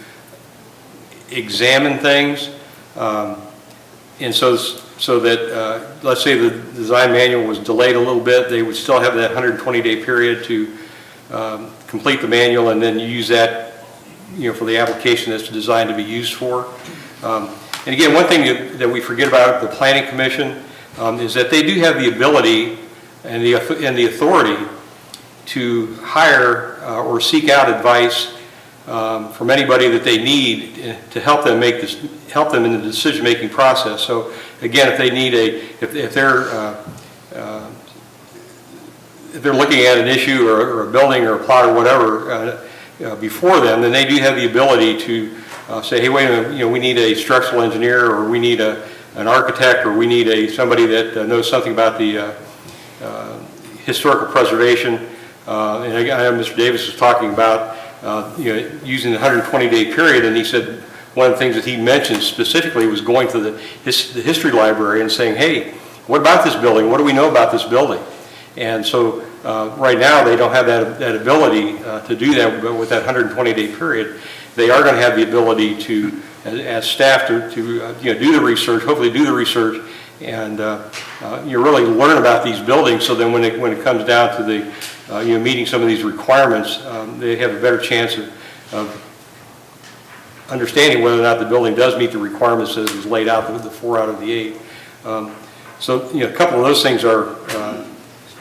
Speaker 2: examine things, and so that, let's say the design manual was delayed a little bit, they would still have that 120-day period to complete the manual and then use that, for the application that's designed to be used for. And again, one thing that we forget about the Planning Commission is that they do have the ability and the authority to hire or seek out advice from anybody that they need to help them in the decision-making process. So again, if they need if they're looking at an issue or a building or a plot or whatever before them, then they do have the ability to say, hey, wait a minute, we need a structural engineer, or we need an architect, or we need somebody that knows something about the historical preservation. And I know Mr. Davis was talking about using the 120-day period, and he said one of the things that he mentioned specifically was going to the history library and saying, hey, what about this building? What do we know about this building? And so right now they don't have that ability to do that, but with that 120-day period, they are going to have the ability to, as staff, to do the research, hopefully do the research, and really learn about these buildings. So then when it comes down to the meeting some of these requirements, they have a better chance of understanding whether or not the building does meet the requirements as was laid out, the 4 out of the 8. So a couple of those things are,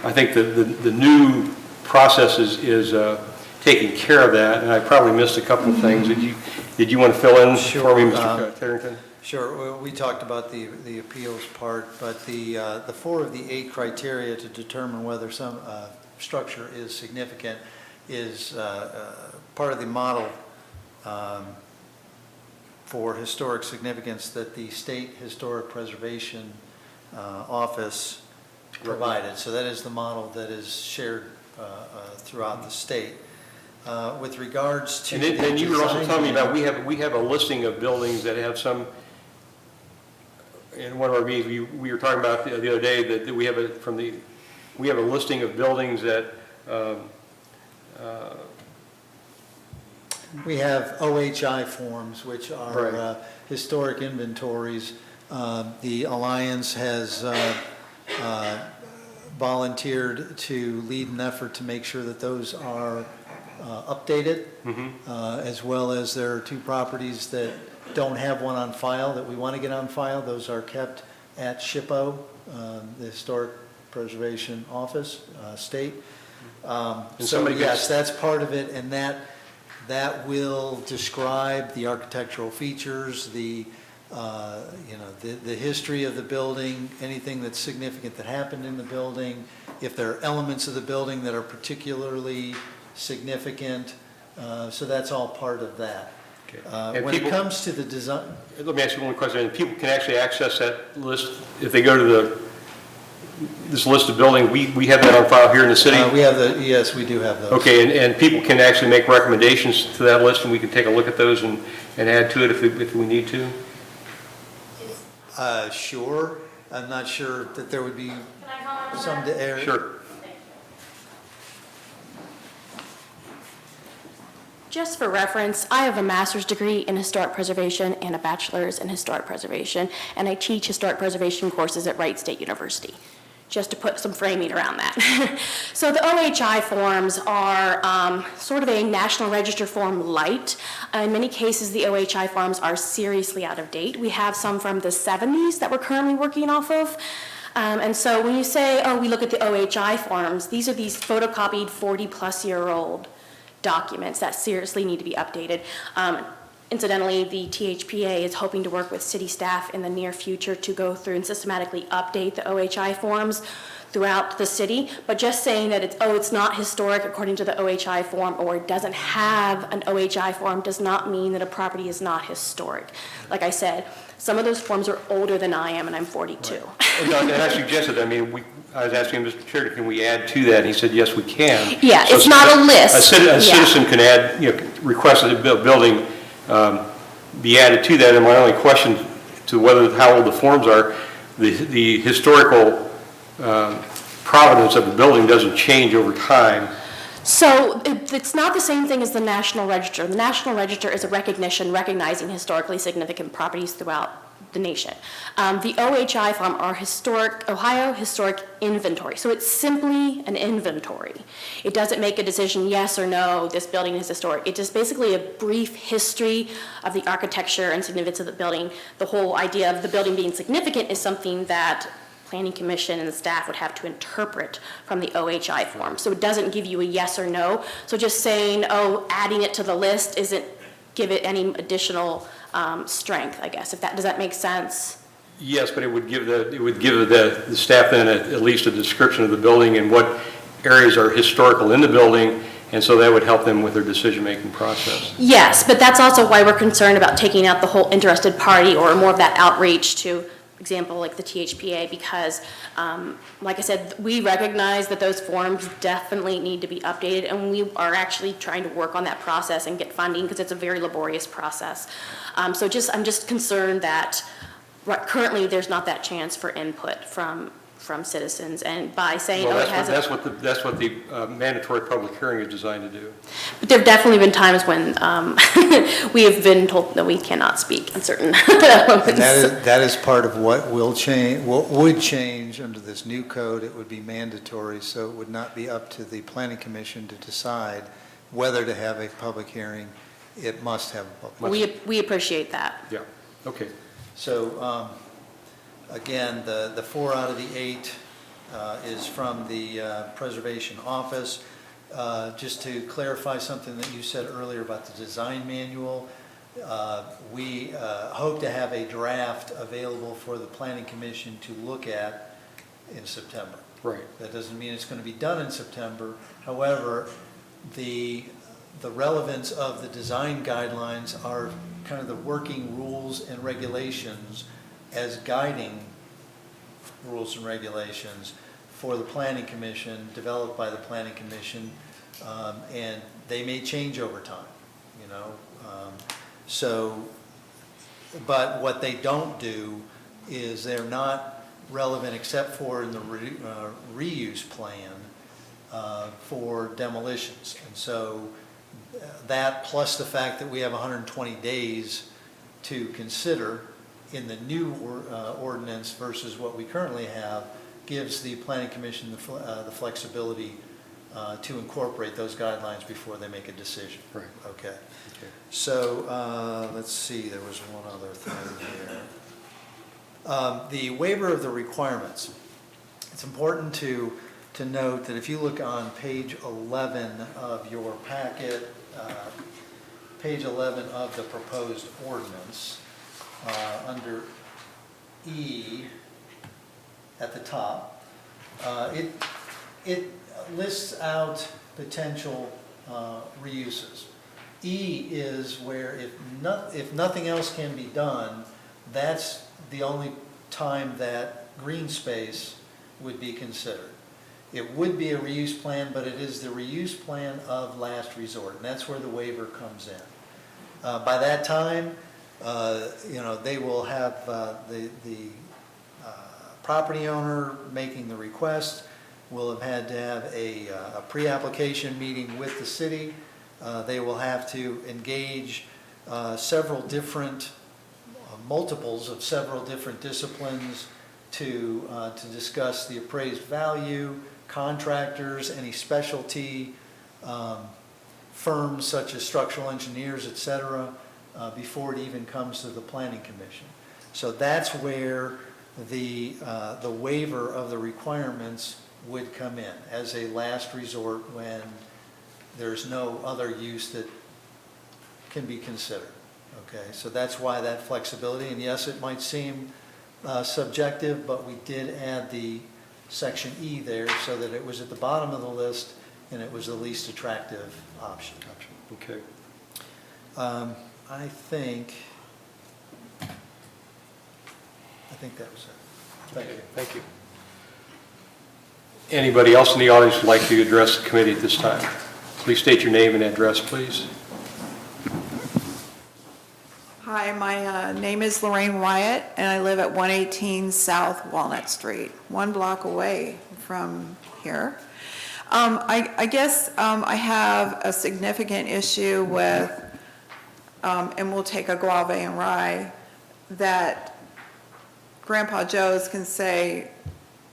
Speaker 2: I think the new process is taking care of that, and I probably missed a couple of things. Did you want to fill in for me, Mr. Terrington?
Speaker 4: Sure. Well, we talked about the appeals part, but the 4 of the 8 criteria to determine whether some structure is significant is part of the model for historic significance that the State Historic Preservation Office provided. So that is the model that is shared throughout the state. With regards to,
Speaker 2: and then you were also telling me about we have a listing of buildings that have some. In one of our meetings, we were talking about the other day that we have a listing of buildings that.
Speaker 4: We have OHI forms, which are
Speaker 2: right.
Speaker 4: Historic inventories. The Alliance has volunteered to lead an effort to make sure that those are updated, as well as there are 2 properties that don't have one on file that we want to get on file. Those are kept at SHPO, the Historic Preservation Office, state. So yes, that's part of it, and that will describe the architectural features, the history of the building, anything that's significant that happened in the building, if there are elements of the building that are particularly significant. So that's all part of that.
Speaker 2: Okay.
Speaker 4: When it comes to the design.
Speaker 2: Let me ask you one question. And people can actually access that list if they go to this list of buildings. We have that on file here in the city?
Speaker 4: Yes, we do have those.
Speaker 2: Okay, and people can actually make recommendations to that list, and we can take a look at those and add to it if we need to?
Speaker 4: Sure. I'm not sure that there would be some area.
Speaker 2: Sure.
Speaker 10: Just for reference, I have a master's degree in historic preservation and a bachelor's in historic preservation, and I teach historic preservation courses at Wright State University, just to put some framing around that. So the OHI forms are sort of a National Register form light. In many cases, the OHI forms are seriously out of date. We have some from the 70s that we're currently working off of. And so when you say, oh, we look at the OHI forms, these are these photocopied 40-plus-year-old documents that seriously need to be updated. Incidentally, the THPA is hoping to work with city staff in the near future to go through and systematically update the OHI forms throughout the city, but just saying that it's not historic according to the OHI form, or it doesn't have an OHI form, does not mean that a property is not historic. Like I said, some of those forms are older than I am, and I'm 42.
Speaker 2: Right. And I suggested, I was asking Mr. Chair, can we add to that? And he said, yes, we can.
Speaker 10: Yeah,
Speaker 2: so
Speaker 10: it's not a list.
Speaker 2: A citizen can add, request a building be added to that, and my only question to how old the forms are, the historical provenance of the building doesn't change over time.
Speaker 10: So it's not the same thing as the National Register. The National Register is a recognizing historically significant properties throughout the nation. The OHI form are Ohio Historic Inventory. So it's simply an inventory. It doesn't make a decision, yes or no, this building is historic. It's just basically a brief history of the architecture and significance of the building. The whole idea of the building being significant is something that Planning Commission and the staff would have to interpret from the OHI form. So it doesn't give you a yes or no. So just saying, oh, adding it to the list isn't give it any additional strength, I guess. Does that make sense?
Speaker 2: Yes, but it would give the staff then at least a description of the building and what areas are historical in the building, and so that would help them with their decision-making process.
Speaker 10: Yes, but that's also why we're concerned about taking out the whole interested party or more of that outreach to example like the THPA, because like I said, we recognize that those forms definitely need to be updated, and we are actually trying to work on that process and get funding because it's a very laborious process. So I'm just concerned that currently there's not that chance for input from citizens, and by saying,
Speaker 2: Well,
Speaker 10: oh, it has
Speaker 2: that's what the mandatory public hearing is designed to do.
Speaker 10: But there have definitely been times when we have been told that we cannot speak on certain elements.
Speaker 4: And that is part of what will change, what would change under this new code. It would be mandatory, so it would not be up to the Planning Commission to decide whether to have a public hearing. It must have a public hearing.
Speaker 10: We appreciate that.
Speaker 2: Yeah, okay.
Speaker 4: So, again, the 4 out of the 8 is from the Preservation Office. Just to clarify something that you said earlier about the design manual, we hope to have a draft available for the Planning Commission to look at in September.
Speaker 2: Right.
Speaker 4: That doesn't mean it's going to be done in September. However, the relevance of the design guidelines are kind of the working rules and regulations as guiding rules and regulations for the Planning Commission, developed by the Planning Commission, and they may change over time, you know. But what they don't do is they're not relevant except for in the reuse plan for demolitions. And so that plus the fact that we have 120 days to consider in the new ordinance versus what we currently have gives the Planning Commission the flexibility to incorporate those guidelines before they make a decision.
Speaker 2: Right.
Speaker 4: Okay. So let's see, there was one other thing here. The waiver of the requirements. It's important to note that if you look on page 11 of your packet, page 11 of the proposed ordinance, under E at the top, it lists out potential reuses. E is where if nothing else can be done, that's the only time that green space would be considered. It would be a reuse plan, but it is the reuse plan of last resort, and that's where the waiver comes in. By that time, you know, they will have the property owner making the request will have had to have a pre-application meeting with the city. They will have to engage several different multiples of several different disciplines to discuss the appraised value, contractors, any specialty firms such as structural engineers, et cetera, before it even comes to the Planning Commission. So that's where the waiver of the requirements would come in as a last resort when there's no other use that can be considered. Okay, so that's why that flexibility, and yes, it might seem subjective, but we did add the section E there so that it was at the bottom of the list and it was the least attractive option.
Speaker 2: Okay.
Speaker 4: I think that was it. Thank you.
Speaker 2: Thank you. Anybody else in the audience would like to address the committee at this time? Please state your name and address, please.
Speaker 11: Hi, my name is Lorraine Wyatt, and I live at 118 South Walnut Street, 1 block away from here. I guess I have a significant issue with, and we'll take a guava and rye, that Grandpa Joe's can say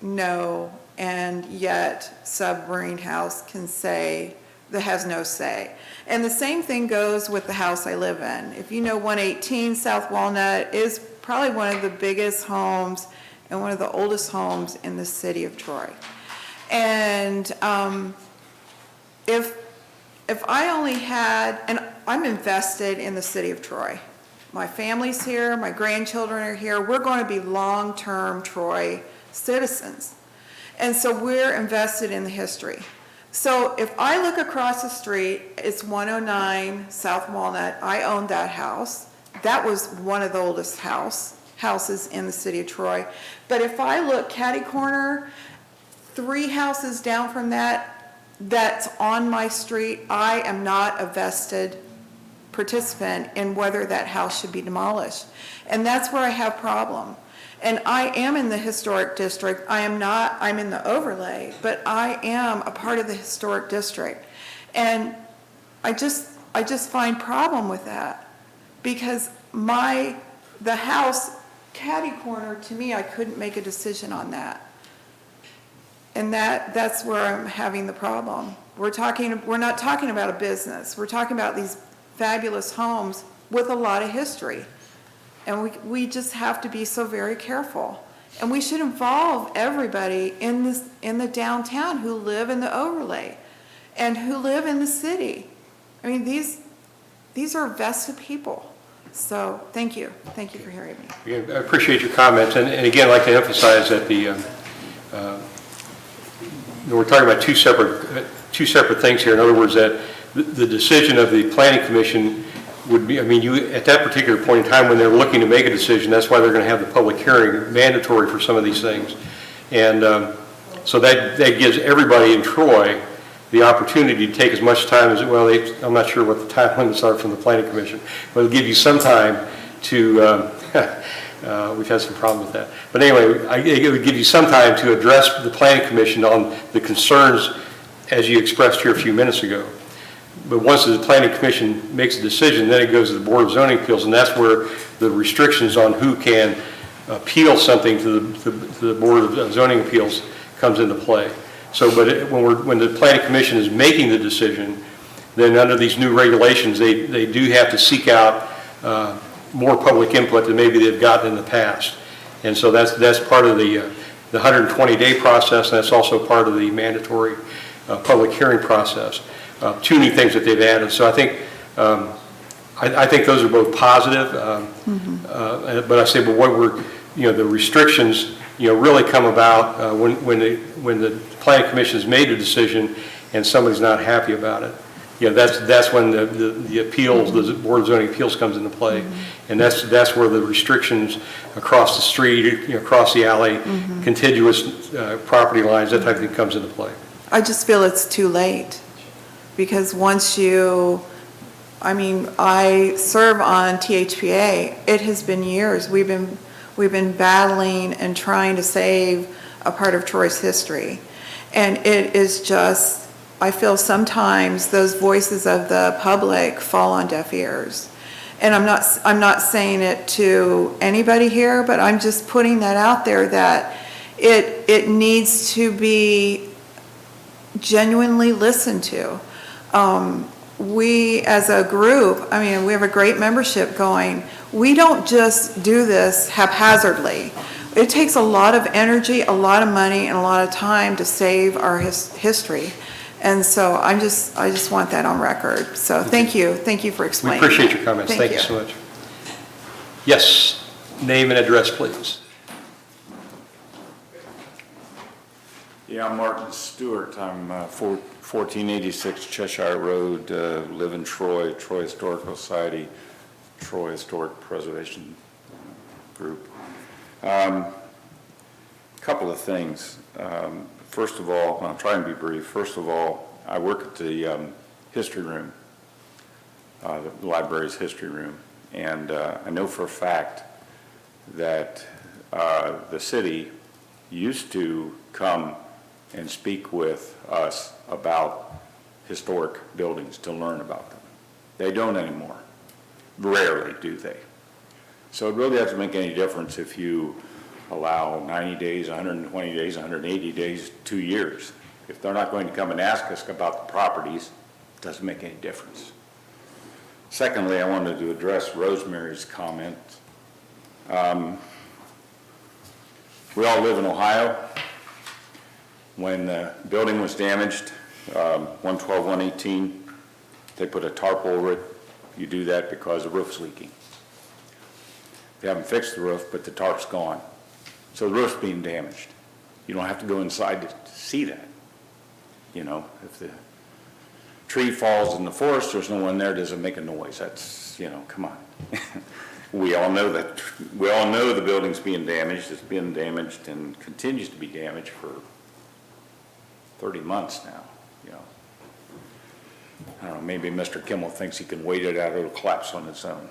Speaker 11: no, and yet Submarine House can say that has no say. And the same thing goes with the house I live in. If you know 118 South Walnut is probably one of the biggest homes and one of the oldest homes in the city of Troy. And if I only had, and I'm invested in the city of Troy. My family's here, my grandchildren are here. We're going to be long-term Troy citizens. And so we're invested in the history. So if I look across the street, it's 109 South Walnut. I own that house. That was one of the oldest houses in the city of Troy. But if I look catty corner, 3 houses down from that, that's on my street, I am not a vested participant in whether that house should be demolished. And that's where I have problem. And I am in the historic district. I'm in the overlay, but I am a part of the historic district. And I just find problem with that because the house catty corner, to me, I couldn't make a decision on that. And that's where I'm having the problem. We're not talking about a business. We're talking about these fabulous homes with a lot of history. And we just have to be so very careful. And we should involve everybody in the downtown who live in the overlay and who live in the city. I mean, these are vested people. So thank you. Thank you for hearing me.
Speaker 2: Again, I appreciate your comments. And again, I'd like to emphasize that we're talking about two separate things here. In other words, that the decision of the Planning Commission would be, at that particular point in time when they're looking to make a decision, that's why they're going to have the public hearing mandatory for some of these things. And so that gives everybody in Troy the opportunity to take as much time as, well, I'm not sure what the time limits are from the Planning Commission, but it'll give you some time to, we've had some problems with that. But anyway, it would give you some time to address the Planning Commission on the concerns as you expressed here a few minutes ago. But once the Planning Commission makes a decision, then it goes to the Board of Zoning Appeals, and that's where the restrictions on who can appeal something to the Board of Zoning Appeals comes into play. So, but when the Planning Commission is making the decision, then under these new regulations, they do have to seek out more public input than maybe they've gotten in the past. And so that's part of the 120-day process, and that's also part of the mandatory public hearing process. 2 new things that they've added. So I think those are both positive. But I say, but what the restrictions, really come about when the Planning Commission has made a decision and somebody's not happy about it. That's when the appeals, the Board of Zoning Appeals comes into play, and that's where the restrictions across the street, across the alley, contiguous property lines, that type of thing comes into play.
Speaker 11: I just feel it's too late. Because once I serve on THPA, it has been years. We've been battling and trying to save a part of Troy's history. And it is just, I feel sometimes those voices of the public fall on deaf ears. And I'm not saying it to anybody here, but I'm just putting that out there that it needs to be genuinely listened to. We as a group, we have a great membership going. We don't just do this haphazardly. It takes a lot of energy, a lot of money, and a lot of time to save our history. And so I just want that on record. So thank you for explaining.
Speaker 2: We appreciate your comments. Thank you so much. Yes, name and address, please.
Speaker 12: Yeah, I'm Martin Stewart. I'm 1486 Cheshire Road, live in Troy, Troy Historical Society, Troy Historic Preservation Group. Couple of things. First of all, I'll try and be brief. First of all, I work at the history room, the library's history room. And I know for a fact that the city used to come and speak with us about historic buildings to learn about them. They don't anymore. Rarely do they. So it really doesn't make any difference if you allow 90 days, 120 days, 180 days, 2 years. If they're not going to come and ask us about the properties, it doesn't make any difference. Secondly, I wanted to address Rosemary's comment. We all live in Ohio. When the building was damaged, 112-118, they put a tarp over it. You do that because the roof's leaking. They haven't fixed the roof, but the tarp's gone. So the roof's being damaged. You don't have to go inside to see that. You know, if the tree falls in the forest, there's no one there, does it make a noise? That's, you know, come on. We all know that. We all know the building's being damaged. It's been damaged and continues to be damaged for 30 months now, you know. I don't know, maybe Mr. Kimmel thinks he can wait it out, it'll collapse on its own.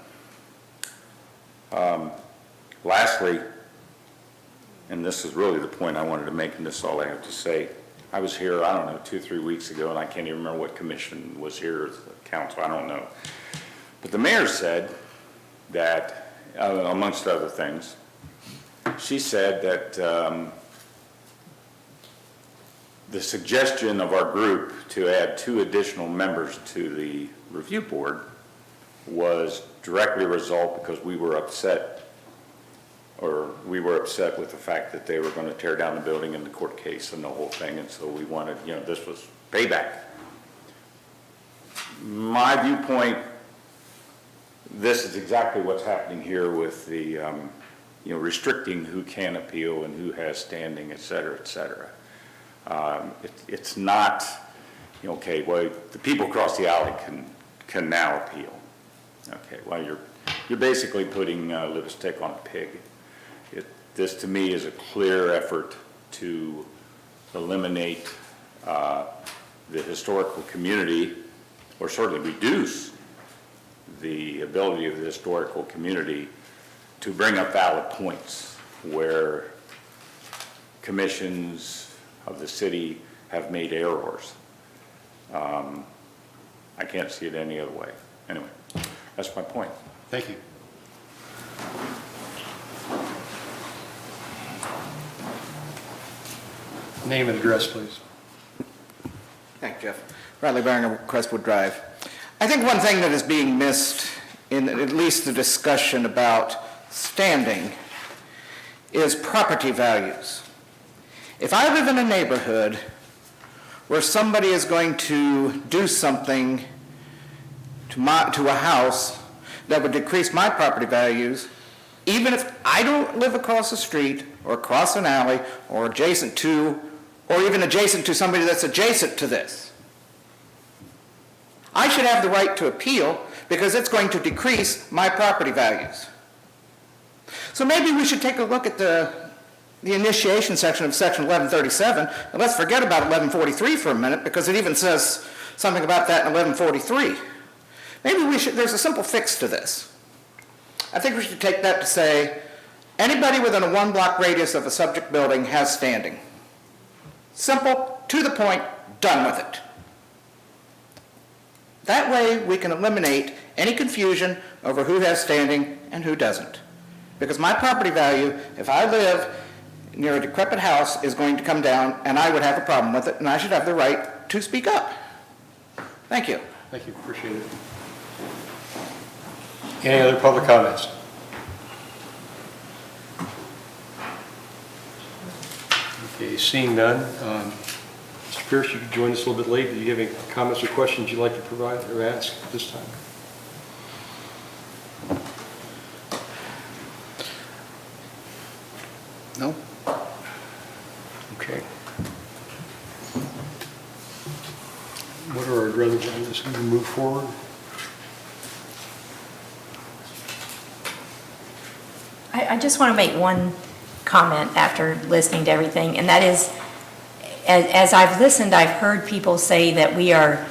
Speaker 12: Lastly, and this is really the point I wanted to make, and this is all I have to say. I was here, I don't know, 2 or 3 weeks ago, and I can't even remember what commission was here, the council, I don't know. But the mayor said that, amongst other things, she said that the suggestion of our group to add 2 additional members to the review board was directly a result because we were upset with the fact that they were going to tear down the building in the court case and the whole thing, and so we wanted, you know, this was payback. My viewpoint, this is exactly what's happening here with the, you know, restricting who can appeal and who has standing, et cetera, et cetera. It's not, you know, okay, well, the people across the alley can now appeal. Okay, well, you're basically putting lipstick on a pig. This to me is a clear effort to eliminate the historical community, or certainly reduce the ability of the historical community to bring up valid points where commissions of the city have made errors. I can't see it any other way. Anyway, that's my point.
Speaker 2: Thank you. Name and address, please.
Speaker 13: Thank you, Jeff. Bradley Barringer, Crestwood Drive. I think one thing that is being missed in at least the discussion about standing is property values. If I live in a neighborhood where somebody is going to do something to a house that would decrease my property values, even if I don't live across the street or across an alley or adjacent to, or even adjacent to somebody that's adjacent to this, I should have the right to appeal because it's going to decrease my property values. So maybe we should take a look at the initiation section of section 1137, and let's forget about 1143 for a minute because it even says something about that in 1143. Maybe there's a simple fix to this. I think we should take that to say, anybody within a 1-block radius of a subject building has standing. Simple, to the point, done with it. That way we can eliminate any confusion over who has standing and who doesn't. Because my property value, if I live near a decrepit house, is going to come down and I would have a problem with it and I should have the right to speak up. Thank you.
Speaker 2: Thank you, appreciate it. Any other public comments? Okay, seeing none. Mr. Pierce, you joined us a little bit late. Do you have any comments or questions you'd like to provide or ask at this time?
Speaker 13: No?
Speaker 2: Okay. What are our druthers on this? Can we move forward?
Speaker 5: I just want to make one comment after listening to everything, and that is, as I've listened, I've heard people say that we are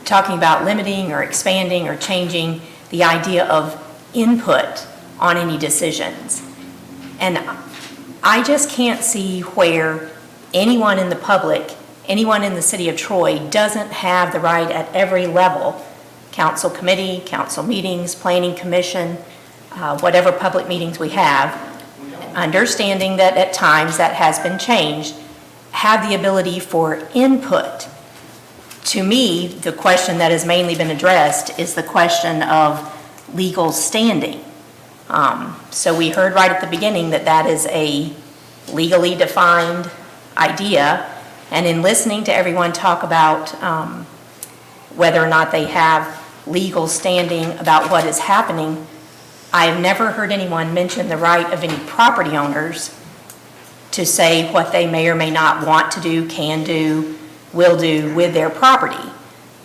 Speaker 5: talking about limiting or expanding or changing the idea of input on any decisions. And I just can't see where anyone in the public, anyone in the city of Troy doesn't have the right at every level, council committee, council meetings, planning commission, whatever public meetings we have, understanding that at times that has been changed, have the ability for input. To me, the question that has mainly been addressed is the question of legal standing. So we heard right at the beginning that that is a legally defined idea, and in listening to everyone talk about whether or not they have legal standing about what is happening, I have never heard anyone mention the right of any property owners to say what they may or may not want to do, can do, will do with their property.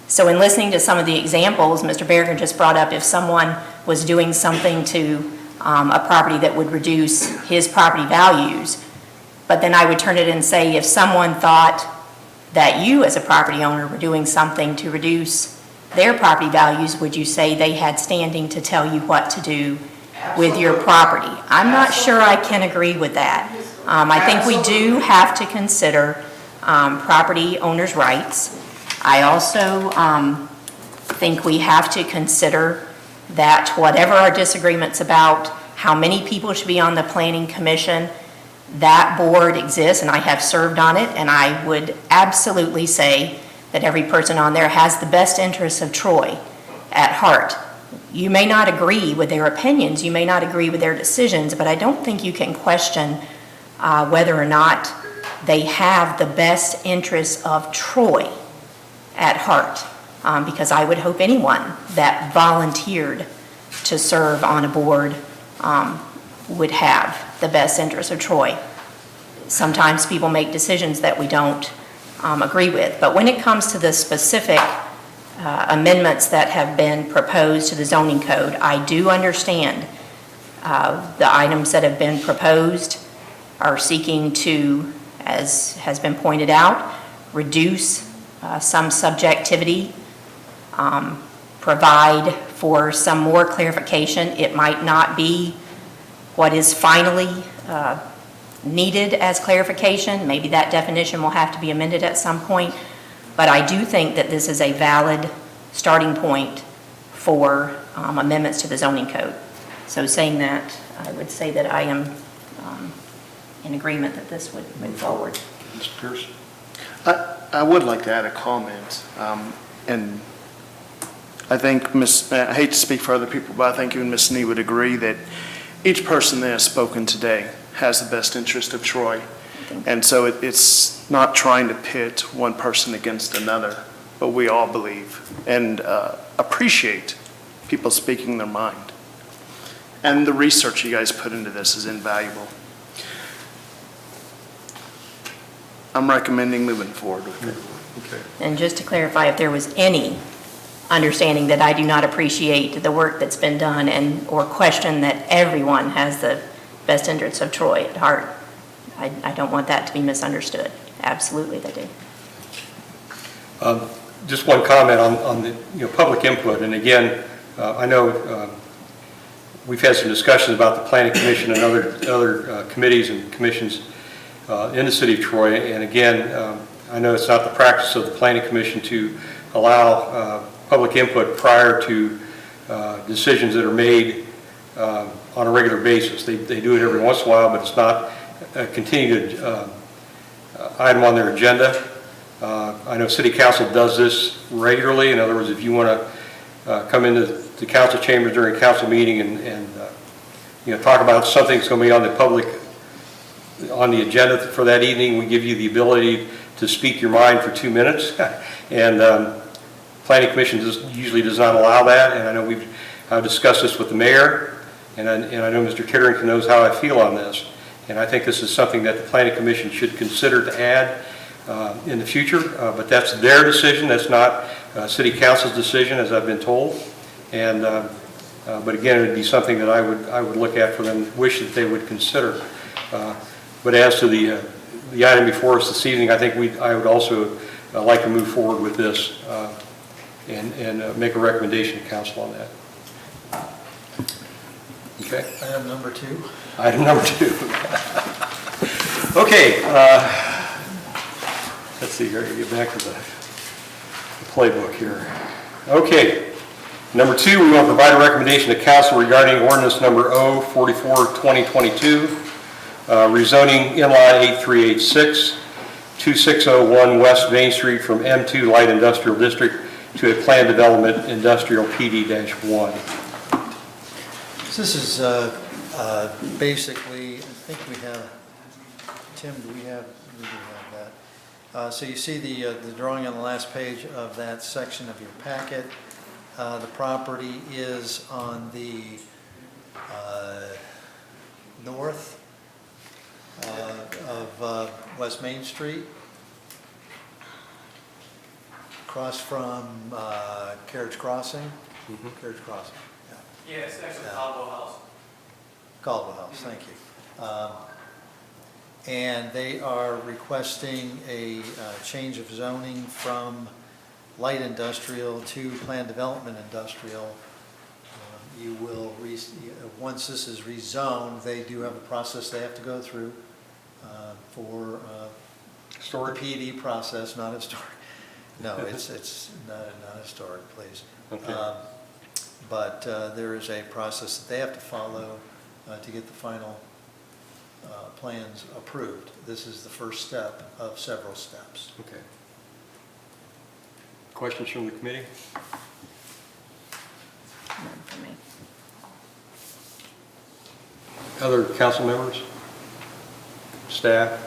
Speaker 5: So in listening to some of the examples Mr. Berger just brought up, if someone was doing something to a property that would reduce his property values, but then I would turn it and say, if someone thought that you as a property owner were doing something to reduce their property values, would you say they had standing to tell you what to do with your property? I'm not sure I can agree with that. I think we do have to consider property owners' rights. I also think we have to consider that whatever our disagreements about how many people should be on the planning commission, that board exists, and I have served on it, and I would absolutely say that every person on there has the best interests of Troy at heart. You may not agree with their opinions, you may not agree with their decisions, but I don't think you can question whether or not they have the best interests of Troy at heart, because I would hope anyone that volunteered to serve on a board would have the best interests of Troy. Sometimes people make decisions that we don't agree with, but when it comes to the specific amendments that have been proposed to the zoning code, I do understand the items that have been proposed are seeking to, as has been pointed out, reduce some subjectivity, provide for some more clarification. It might not be what is finally needed as clarification. Maybe that definition will have to be amended at some point, but I do think that this is a valid starting point for amendments to the zoning code. So saying that, I would say that I am in agreement that this would move forward.
Speaker 2: Mr. Pierce?
Speaker 14: I would like to add a comment, and I think I hate to speak for other people, but I think you and Ms. Nee would agree that each person that has spoken today has the best interest of Troy. And so it's not trying to pit one person against another, but we all believe and appreciate people speaking their mind. And the research you guys put into this is invaluable. I'm recommending moving forward with it.
Speaker 2: Okay.
Speaker 5: And just to clarify, if there was any understanding that I do not appreciate the work that's been done or question that everyone has the best interests of Troy at heart, I don't want that to be misunderstood. Absolutely, they do.
Speaker 2: Just one comment on the public input, and again, I know we've had some discussions about the Planning Commission and other committees and commissions in the city of Troy, and again, I know it's not the practice of the Planning Commission to allow public input prior to decisions that are made on a regular basis. They do it every once in a while, but it's not a continued item on their agenda. I know City Council does this regularly. In other words, if you want to come into the council chambers during a council meeting and talk about something that's going to be on the agenda for that evening, we give you the ability to speak your mind for 2 minutes. And Planning Commission usually does not allow that. And I know we've discussed this with the mayor, and I know Mr. Titterington knows how I feel on this. And I think this is something that the Planning Commission should consider to add in the future, but that's their decision. That's not City Council's decision, as I've been told. And but again, it would be something that I would look at for them, wish that they would consider. But as to the item before us this evening, I think I would also like to move forward with this and make a recommendation to council on that. Okay.
Speaker 4: Item number 2.
Speaker 2: Item number 2. Okay, let's see here, get back to the playbook here. Okay, number 2, we want to provide a recommendation to council regarding ordinance number 044-2022, rezoning in-lot 8386, 2601 West Main Street from M2 Light Industrial District to a planned development industrial PD-1.
Speaker 4: So this is basically, I think we have, Tim, do we have that? So you see the drawing on the last page of that section of your packet. The property is on the north of West Main Street, across from Carriage Crossing. Carriage Crossing, yeah.
Speaker 3: Yeah, it's next to Caldwell House.
Speaker 4: Caldwell House, thank you. And they are requesting a change of zoning from light industrial to planned development industrial. You will, once this is rezoned, they do have a process they have to go through for
Speaker 2: Storage?
Speaker 4: the PD process, not historic. No, it's not historic, please.
Speaker 2: Okay.
Speaker 4: But there is a process that they have to follow to get the final plans approved. This is the first step of several steps.
Speaker 2: Okay. Questions from the committee?
Speaker 5: None for me.
Speaker 2: Other council members? Staff?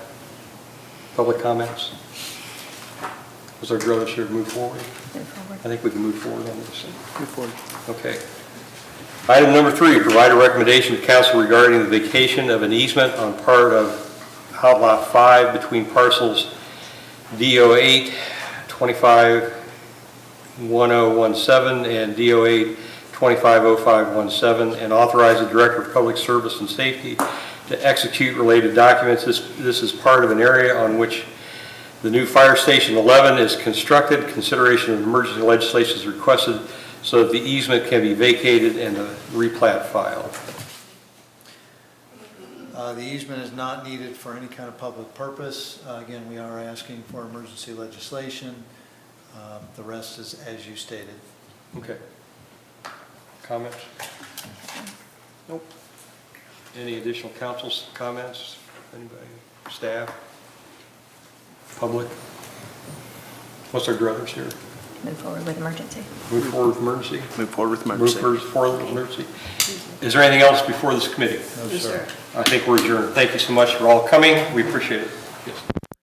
Speaker 2: Public comments? Was our brother should move forward?
Speaker 5: Move forward.
Speaker 2: I think we can move forward on this.
Speaker 14: Move forward.
Speaker 2: Okay. Item number 3, provide a recommendation to council regarding the vacation of an easement on part of Outlot 5 between parcels D08-251017 and D08-250517, and authorize the Director of Public Service and Safety to execute related documents. This is part of an area on which the new Fire Station 11 is constructed. Consideration of emergency legislation is requested so that the easement can be vacated and the replat filed.
Speaker 4: The easement is not needed for any kind of public purpose. Again, we are asking for emergency legislation. The rest is as you stated.
Speaker 2: Okay. Comments? Nope. Any additional council's comments? Anybody? Staff? Public? What's our druthers here?
Speaker 5: Move forward with emergency.
Speaker 2: Move forward with emergency?
Speaker 14: Move forward with emergency.
Speaker 2: Move forward with emergency. Is there anything else before this committee?
Speaker 4: No, sir.
Speaker 2: I think we're adjourned. Thank you so much for all coming. We appreciate it. Yes.